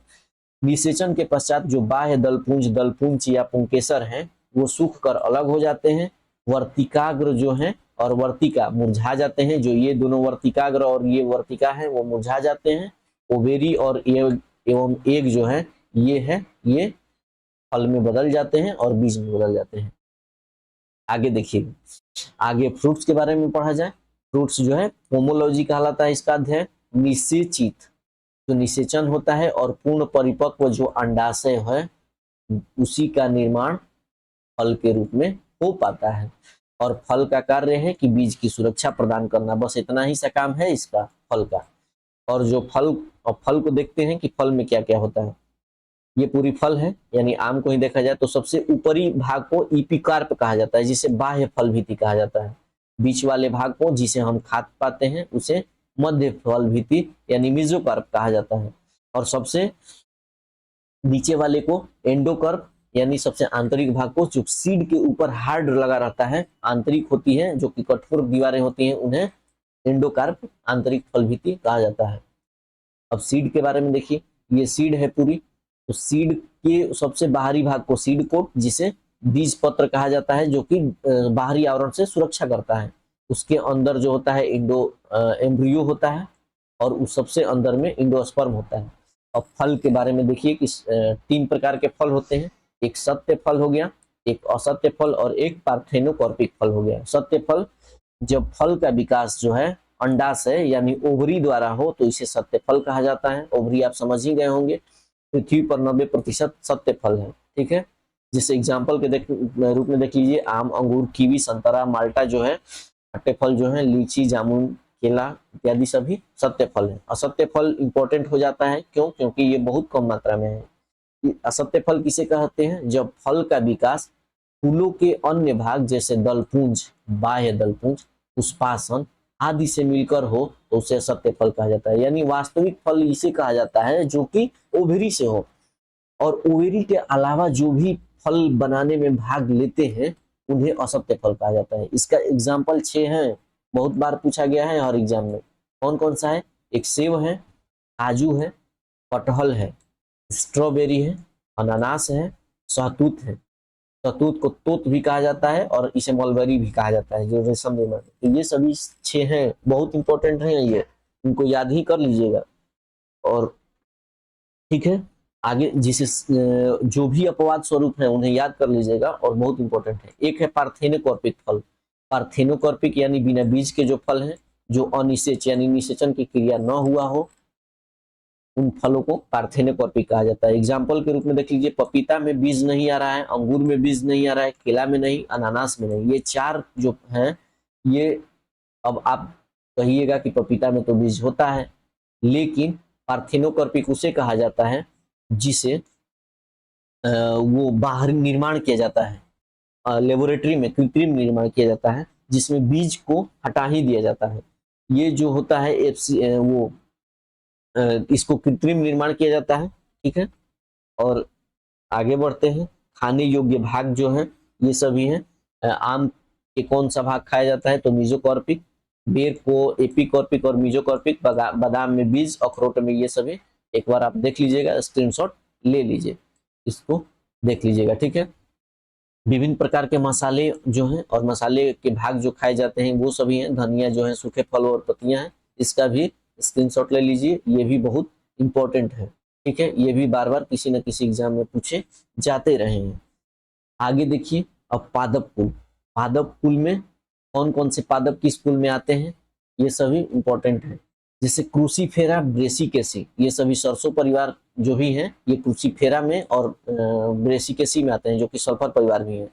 S1: निषेचन के पश्चात जो बाह्य दलपुंज या पुंकेसर है वो सूख कर अलग हो जाते हैं। वर्तिकाग्र जो है और वर्तिका मुरझा जाते हैं। जो ये दोनों वर्तिकाग्र और ये वर्तिका है वो मुरझा जाते हैं। ओवेरी और एवं एग जो है ये फल में बदल जाते हैं और बीज में बदल जाते हैं। आगे देखिए, आगे फ्रूट्स के बारे में पढ़ा जाए। फ्रूट्स जो है पोमोलॉजी कहलाता है इसका अध्ययन। निषेचित जो निषेचन होता है और पूर्ण परिपक्व जो अंडाशय है उसी का निर्माण फल के रूप में हो पाता है। और फल का कार्य है कि बीज की सुरक्षा प्रदान करना, बस इतना ही सा काम है इसका फल का। और जो फल को देखते हैं कि फल में क्या क्या होता है। ये पूरी फल है, यानी आम को ही देखा जाए तो सबसे ऊपरी भाग को इपिकार्प कहा जाता है, जिसे बाह्य फल भीति कहा जाता है। बीच वाले भाग को जिसे हम खा पाते हैं उसे मध्य फल भीति यानी मेसोकार्प कहा जाता है। और सबसे नीचे वाले को एंडोकार्प यानी सबसे आंतरिक भाग को, जो सीड के ऊपर हार्ड लगा रहता है, आंतरिक होती है जो कि कठोर दीवारें होती हैं, उन्हें एंडोकार्प आंतरिक फल भीति कहा जाता है। अब सीड के बारे में देखिए, ये सीड है पूरी। तो सीड के सबसे बाहरी भाग को सीड कोट जिसे बीज पत्र कहा जाता है, जो कि बाहरी आवरण से सुरक्षा करता है। उसके अंदर जो होता है एम्ब्रियो होता है और उस सबसे अंदर में इंडोस्पर्म होता है। अब फल के बारे में देखिए कि 3 प्रकार के फल होते हैं। एक सत्य फल हो गया, एक असत्य फल और एक पार्थेनोकॉर्पिक फल हो गया। सत्य फल, जब फल का विकास जो है अंडाशय यानी ओवरी द्वारा हो तो इसे सत्य फल कहा जाता है। ओवरी आप समझ ही गए होंगे, पृथ्वी पर 90% सत्य फल है। ठीक है। जिसे एग्जाम्पल के रूप में देख लीजिए, आम, अंगूर, कीवी, संतरा, माल्टा जो है खट्टे फल जो है, लीची, जामुन, केला इत्यादि सभी सत्य फल है। असत्य फल इंपॉर्टेंट हो जाता है, क्यों? क्योंकि ये बहुत कम मात्रा में है। असत्य फल किसे कहते हैं? जब फल का विकास फूलों के अन्य भाग जैसे दलपुंज, बाह्य दलपुंज, पुष्पासन आदि से मिलकर हो तो उसे असत्य फल कहा जाता है। यानी वास्तविक फल इसे कहा जाता है जो कि ओवरी से हो, और ओवरी के अलावा जो भी फल बनाने में भाग लेते हैं उन्हें असत्य फल कहा जाता है। इसका एग्जाम्पल 6 है, बहुत बार पूछा गया है हर एग्जाम में। कौन कौन सा है? एक सेब है, काजू है, कटहल है, स्ट्रॉबेरी है, अनानास है, सहतूत है। सहतूत को तूत भी कहा जाता है और इसे मलबरी भी कहा जाता है, जो रेशम बीमा। तो ये सभी 6 हैं, बहुत इंपॉर्टेंट है ये, इनको याद ही कर लीजिएगा। और ठीक है, आगे जिसे जो भी अपवाद स्वरूप है उन्हें याद कर लीजिएगा और बहुत इंपॉर्टेंट है। एक है पार्थेनोकॉर्पिक फल। पार्थेनोकॉर्पिक यानी बिना बीज के जो फल हैं, जो अनिषेच यानी निषेचन की क्रिया न हुआ हो, उन फलों को पार्थेनोकॉर्पिक कहा जाता है। एग्जाम्पल के रूप में देख लीजिए, पपीता में बीज नहीं आ रहा है, अंगूर में बीज नहीं आ रहा है, केला में नहीं, अनानास में नहीं। ये 4 जो हैं, ये अब आप कहिएगा कि पपीता में तो बीज होता है, लेकिन पार्थेनोकॉर्पिक उसे कहा जाता है जिसे वो बाहर निर्माण किया जाता है, लेबोरेटरी में कृत्रिम निर्माण किया जाता है, जिसमें बीज को हटा ही दिया जाता है। ये जो होता है वो इसको कृत्रिम निर्माण किया जाता है। ठीक है, और आगे बढ़ते हैं। खाने योग्य भाग जो है ये सभी हैं। आम के कौन सा भाग खाया जाता है? तो मीजोकॉर्पिक। बेर को एपिकॉर्पिक और मीजोकॉर्पिक। बादाम में बीज, अखरोट में ये सभी। एक बार आप देख लीजिएगा, स्क्रीनशॉट ले लीजिए, इसको देख लीजिएगा। ठीक है, विभिन्न प्रकार के मसाले जो हैं और मसाले के भाग जो खाए जाते हैं वो सभी हैं। धनिया जो है सूखे फल और पत्तियां हैं, इसका भी स्क्रीनशॉट ले लीजिए, ये भी बहुत इंपॉर्टेंट है। ठीक है, ये भी बार बार किसी न किसी एग्जाम में पूछे जाते रहे हैं। आगे देखिए, अब पादप कुल। पादप कुल में कौन कौन से पादप किस कुल में आते हैं, ये सभी इंपॉर्टेंट है। जैसे क्रूसीफेरा ब्रेसिकेसी, ये सभी सरसों परिवार जो भी हैं, ये क्रूसीफेरा में और ब्रेसिकेसी में आते हैं, जो कि सल्फर परिवार भी है।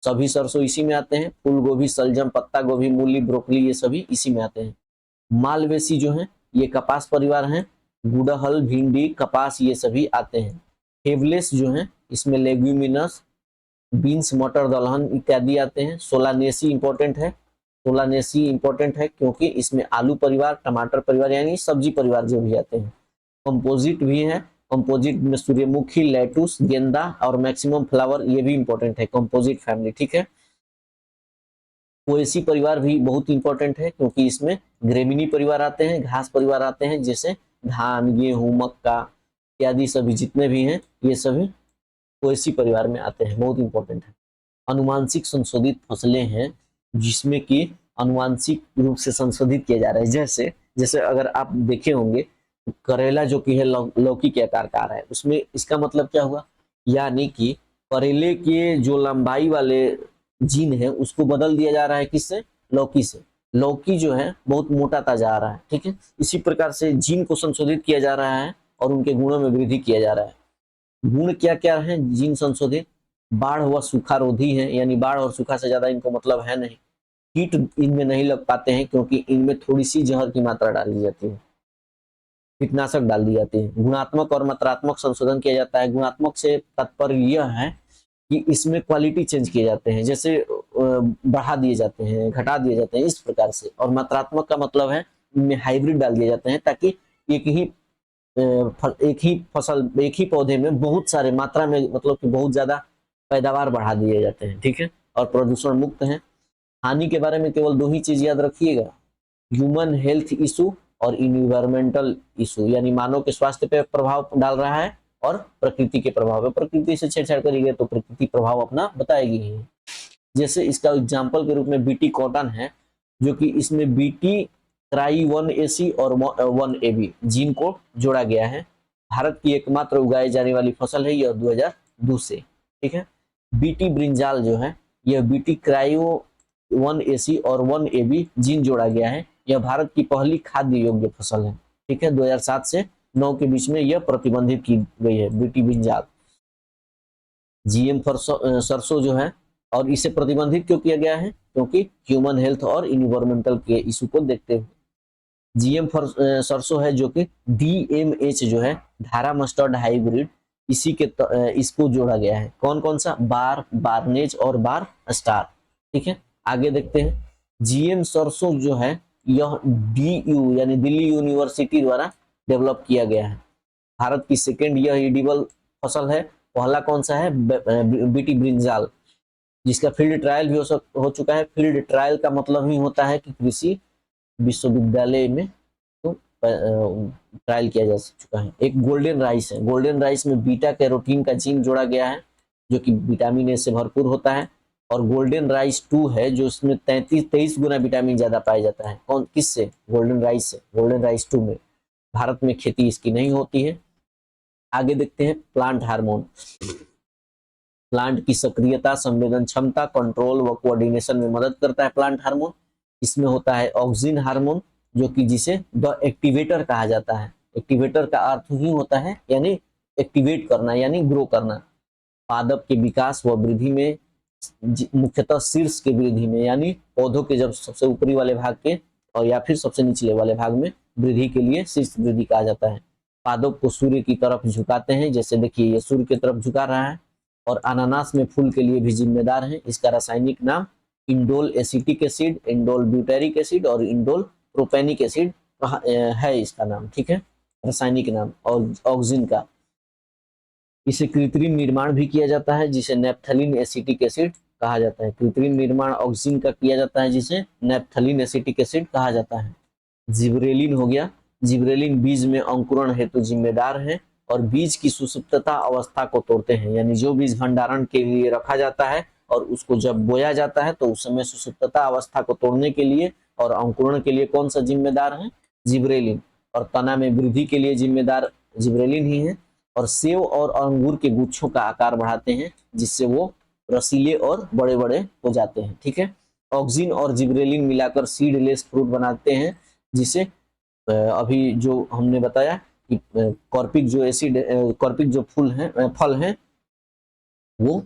S1: सभी सरसों इसी में आते हैं। फूल गोभी, सलजम, पत्ता गोभी, मूली, ब्रोकली, ये सभी इसी में आते हैं। मालवेसी जो है ये कपास परिवार हैं। गुड़हल, भिंडी, कपास ये सभी आते हैं। फेवलेस जो है इसमें लेग्यूमिनस, बीन्स, मटर, दलहन इत्यादि आते हैं। सोलानेसी इंपॉर्टेंट है। सोलानेसी इंपॉर्टेंट है क्योंकि इसमें आलू परिवार, टमाटर परिवार यानी सब्जी परिवार जो भी आते हैं। कंपोजिट भी है। कंपोजिट में सूर्यमुखी, लेटुस, गेंदा और मैक्सिमम फ्लावर, ये भी इंपॉर्टेंट है, कंपोजिट फैमिली। ठीक है, पोएसी परिवार भी बहुत इंपॉर्टेंट है क्योंकि इसमें ग्रेमिनी परिवार आते हैं, घास परिवार आते हैं, जैसे धान, गेहूं, मक्का इत्यादि सभी जितने भी हैं ये सभी पोएसी परिवार में आते हैं, बहुत इंपॉर्टेंट है। अनुवांशिक संशोधित फसलें हैं जिसमें कि अनुवांशिक रूप से संशोधित किया जा रहा है। जैसे जैसे अगर आप देखे होंगे, करेला जो कि है लौकी के आकार का आ रहा है, उसमें इसका मतलब क्या हुआ? यानी कि करेले के जो लंबाई वाले जीन है उसको बदल दिया जा रहा है, किससे? लौकी से। लौकी जो है बहुत मोटाता जा रहा है। ठीक है, इसी प्रकार से जीन को संशोधित किया जा रहा है और उनके गुणों में वृद्धि किया जा रहा है। गुण क्या क्या है जीन संशोधित? बाढ़ व सूखा रोधी है, यानी बाढ़ और सूखा से ज्यादा इनको मतलब है नहीं। कीट इनमें नहीं लग पाते हैं क्योंकि इनमें थोड़ी सी जहर की मात्रा डाल दी जाती है, कीटनाशक डाल दी जाती है। गुणात्मक और मात्रात्मक संशोधन किया जाता है। गुणात्मक से तात्पर्य यह है कि इसमें क्वालिटी चेंज किए जाते हैं, जैसे बढ़ा दिए जाते हैं, घटा दिए जाते हैं, इस प्रकार से। और मात्रात्मक का मतलब है इनमें हाइब्रिड डाल दिए जाते हैं ताकि एक ही फसल, एक ही पौधे में बहुत सारे मात्रा में, मतलब कि बहुत ज्यादा पैदावार बढ़ा दिए जाते हैं। ठीक है, और प्रदूषण मुक्त है। हानि के बारे में केवल 2 ही चीज याद रखिएगा, ह्यूमन हेल्थ इशू और इन्वायरमेंटल इशू, यानी मानव के स्वास्थ्य पे प्रभाव डाल रहा है और प्रकृति के प्रभाव पे। प्रकृति से छेड़छाड़ करेंगे तो प्रकृति प्रभाव अपना बताएगी ही। जैसे इसका एग्जाम्पल के रूप में बीटी कॉटन है, जो कि इसमें बीटी क्राई 1AC और 1AB जीन को जोड़ा गया है। भारत की एकमात्र उगाई जाने वाली फसल है यह 2002 से। ठीक है, बीटी ब्रिंजाल जो है, यह बीटी क्रायो 1AC और 1AB जीन जोड़ा गया है। यह भारत की पहली खाद्य योग्य फसल है। ठीक है, 2007 से 9 के बीच में यह प्रतिबंधित की गई है बीटी ब्रिंजाल। जीएम सरसों जो है, और इसे प्रतिबंधित क्यों किया गया है? क्योंकि ह्यूमन हेल्थ और इन्वायरमेंटल के इशू को देखते हुए। जीएम सरसों है जो कि DMH जो है, धारा मस्टर्ड हाइब्रिड, इसी के इसको जोड़ा गया है। कौन कौन सा? बार, बार्नेज और बार स्टार। ठीक है, आगे देखते हैं। जीएम सरसों जो है यह DU यानी दिल्ली यूनिवर्सिटी द्वारा डेवलप किया गया है। भारत की सेकेंड यह एडिबल फसल है। पहला कौन सा है? बीटी ब्रिंजाल, जिसका फील्ड ट्रायल भी हो चुका है। फील्ड ट्रायल का मतलब ही होता है कि कृषि विश्वविद्यालय में तो ट्रायल किया जा चुका है। एक गोल्डन राइस है। गोल्डन राइस में बीटा कैरोटीन का जीन जोड़ा गया है जो कि विटामिन ए से भरपूर होता है। और गोल्डन राइस 2 है जो इसमें 23 गुना विटामिन ज्यादा पाया जाता है। कौन, किससे? गोल्डन राइस से। गोल्डन राइस 2 में भारत में खेती इसकी नहीं होती है। आगे देखते हैं प्लांट हार्मोन। प्लांट की सक्रियता, संवेदन क्षमता, कंट्रोल व कोऑर्डिनेशन में मदद करता है प्लांट हार्मोन। इसमें होता है ऑक्सिन हार्मोन जो कि जिसे द एक्टिवेटर कहा जाता है। एक्टिवेटर का अर्थ ही होता है यानी एक्टिवेट करना यानी ग्रो करना। पादप के विकास व वृद्धि में, मुख्यतः शीर्ष के वृद्धि में यानी पौधों के जब सबसे ऊपरी वाले भाग के और या फिर सबसे निचले वाले भाग में वृद्धि के लिए शीर्ष वृद्धि कहा जाता है। पादप को सूर्य की तरफ झुकाते हैं, जैसे देखिए ये सूर्य की तरफ झुका रहा है। और अनानास में फूल के लिए भी जिम्मेदार है। इसका रासायनिक नाम indole acetic acid, indole butyric acid और इंडोल प्रोपेनिक एसिड है इसका नाम। ठीक है, रासायनिक नाम। और ऑक्सिन का, इसे कृत्रिम निर्माण भी किया जाता है जिसे नेप्थलीन एसिटिक एसिड कहा जाता है। कृत्रिम निर्माण ऑक्सिन का किया जाता है जिसे नेप्थलीन एसिटिक एसिड कहा जाता है। जिब्रेलिन हो गया। जिब्रेलिन बीज में अंकुरण हेतु जिम्मेदार है और बीज की सुसुप्तता अवस्था को तोड़ते हैं। यानी जो बीज भंडारण के लिए रखा जाता है और उसको जब बोया जाता है तो उस समय सुसुप्तता अवस्था को तोड़ने के लिए और अंकुरण के लिए कौन सा जिम्मेदार है? जिब्रेलिन। और तना में वृद्धि के लिए जिम्मेदार जिब्रेलिन ही है। और सेव और अंगूर के गुच्छों का आकार बढ़ाते हैं जिससे वो रसीले और बड़े बड़े हो जाते हैं। ठीक है, ऑक्सिन और जिब्रेलिन मिलाकर सीडलेस फ्रूट बनाते हैं जिसे अभी जो हमने बताया कि कॉर्पिक जो एसिड, कॉर्पिक जो फल हैं वो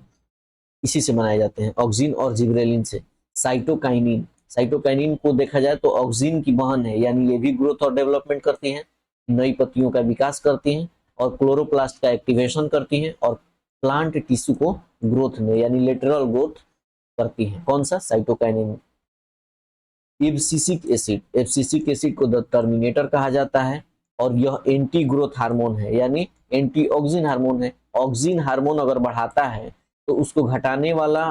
S1: इसी से बनाए जाते हैं, ऑक्सिन और जिब्रेलिन से। साइटोकाइनिन, साइटोकाइनिन को देखा जाए तो ऑक्सिन की बहन है, यानी ये भी ग्रोथ और डेवलपमेंट करती है, नई पत्तियों का विकास करती हैं और क्लोरोप्लास्ट का एक्टिवेशन करती हैं और प्लांट टिश्यू को ग्रोथ में यानी लेटरल ग्रोथ करती है। कौन सा? Cytokinin. Abscisic acid, abscisic acid को द टर्मिनेटर कहा जाता है और यह एंटी ग्रोथ हार्मोन है यानी एंटी ऑक्सिन हार्मोन है। ऑक्सिन हार्मोन अगर बढ़ाता है तो उसको घटाने वाला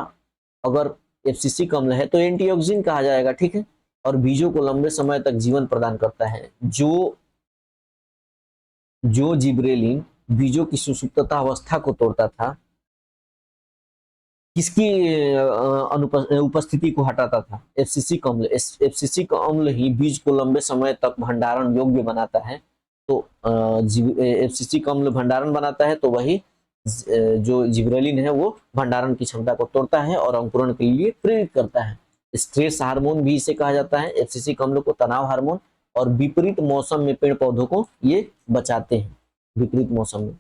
S1: अगर एब्सिसिक अम्ल है तो एंटीऑक्सिन कहा जाएगा। ठीक है, और बीजों को लंबे समय तक जीवन प्रदान करता है। जो जिब्रेलिन बीजों की सुसुप्तता अवस्था को तोड़ता था, किसकी उपस्थिति को हटाता था? एब्सिसिक अम्ल। एब्सिसिक अम्ल ही बीज को लंबे समय तक भंडारण योग्य बनाता है। तो एब्सिसिक अम्ल भंडारण बनाता है तो वही जो जिब्रेलिन है वो भंडारण की क्षमता को तोड़ता है और अंकुरण के लिए प्रेरित करता है। स्ट्रेस हार्मोन भी इसे कहा जाता है, एब्सिसिक अम्ल को तनाव हार्मोन। और विपरीत मौसम में पेड़ पौधों को ये बचाते हैं, विपरीत मौसम में।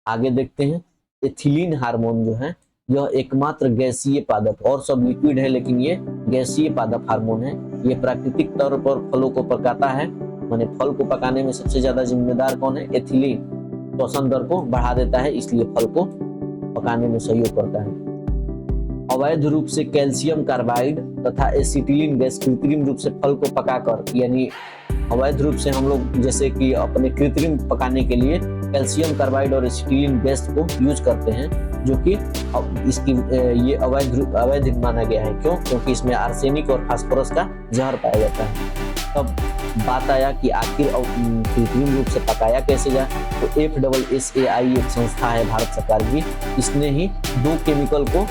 S1: आगे देखते हैं एथिलीन हार्मोन जो है यह एकमात्र गैसीय पादप, और सब लिक्विड है लेकिन ये गैसीय पादप हार्मोन है। ये प्राकृतिक तौर पर फलों को पकाता है, माने फल को पकाने में सबसे ज्यादा जिम्मेदार कौन है? एथिलीन। श्वसन दर को बढ़ा देता है इसलिए फल को पकाने में सहयोग करता है। अवैध रूप से कैल्शियम कार्बाइड तथा एसिटिलीन गैस कृत्रिम रूप से फल को पकाकर, यानी अवैध रूप से हम लोग जैसे कि अपने कृत्रिम पकाने के लिए कैल्शियम कार्बाइड और एसिटिलीन गैस को यूज करते हैं, जो कि इसकी ये अवैध माना गया है। क्यों? क्योंकि इसमें आर्सेनिक और फास्फोरस का जहर पाया जाता है। तब बात आया कि आखिर कृत्रिम रूप से पकाया कैसे जाए, तो FSSAI एक संस्था है भारत सरकार की, इसने ही 2 केमिकल को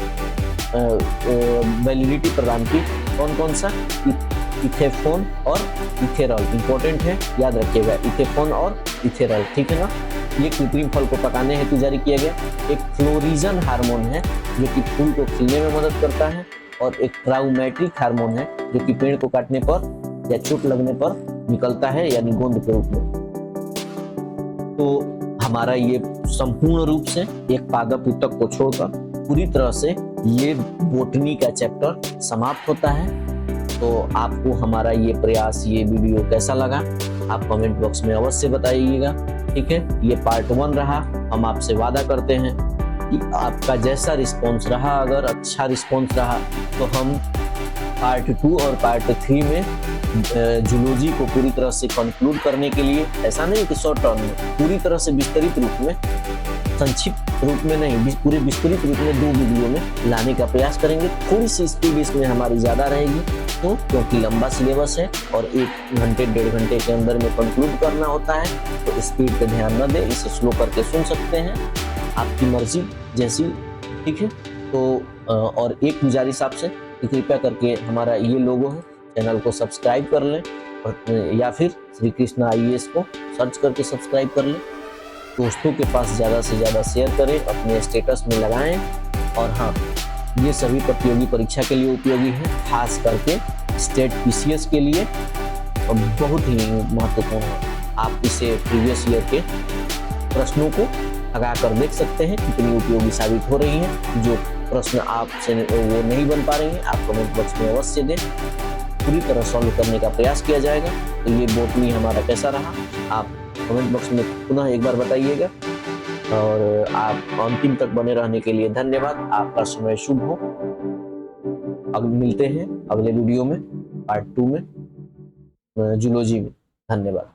S1: वैलिडिटी प्रदान की। कौन कौन सा? इथेफोन और इथेरॉल। इंपॉर्टेंट है, याद रखिएगा, इथेफोन और इथेरॉल। ठीक है ना, ये कृत्रिम फल को पकाने हेतु जारी किया गया। एक फ्लोरिजन हार्मोन है जो कि फूल को खिलने में मदद करता है और एक ट्राउमेट्रिक हार्मोन है जो कि पेड़ को काटने पर या चोट लगने पर निकलता है यानी गोंद के रूप में। तो हमारा ये संपूर्ण रूप से एक पादप ऊतक को छोड़कर पूरी तरह से ये बोटनी का चैप्टर समाप्त होता है। तो आपको हमारा ये प्रयास, ये वीडियो कैसा लगा आप कमेंट बॉक्स में अवश्य बताइएगा। ठीक है, ये पार्ट 1 रहा। हम आपसे वादा करते हैं कि आपका जैसा रिस्पॉन्स रहा, अगर अच्छा रिस्पॉन्स रहा तो हम पार्ट 2 और पार्ट 3 में जूलॉजी को पूरी तरह से कंक्लूड करने के लिए, ऐसा नहीं कि शॉर्ट टर्म में, पूरी तरह से विस्तृत रूप में, संक्षिप्त रूप में नहीं, पूरे विस्तृत रूप में 2 वीडियो में लाने का प्रयास करेंगे। थोड़ी सी स्पीड इसमें हमारी ज़्यादा रहेगी, तो क्योंकि लंबा सिलेबस है और 1 घंटे 1.5 घंटे के अंदर में कंक्लूड करना होता है, तो स्पीड पे ध्यान न दें, इसे स्लो करके सुन सकते हैं, आपकी मर्जी जैसी। ठीक है, तो और एक गुजारिश आपसे, कृपया करके हमारा ये लोगो है, चैनल को सब्सक्राइब कर लें, और या फिर श्री कृष्ण आईएएस को सर्च करके सब्सक्राइब कर लें। दोस्तों के पास ज़्यादा से ज़्यादा शेयर करें, अपने स्टेटस में लगाएं। और हाँ, ये सभी प्रतियोगी परीक्षा के लिए उपयोगी है, खास करके स्टेट पीसीएस के लिए बहुत ही महत्वपूर्ण है। आप इसे प्रीवियस ईयर के प्रश्नों को लगा कर देख सकते हैं कितनी उपयोगी साबित हो रही है। जो प्रश्न आपसे वो नहीं बन पा रही हैं, आप कमेंट बॉक्स में अवश्य दें, पूरी तरह सॉल्व करने का प्रयास किया जाएगा। तो ये बोटनी हमारा कैसा रहा, आप कमेंट बॉक्स में पुनः एक बार बताइएगा। और आप अंतिम तक बने रहने के लिए धन्यवाद। आपका समय शुभ हो। अब मिलते हैं अगले वीडियो में, पार्ट 2 में, जूलॉजी में। धन्यवाद।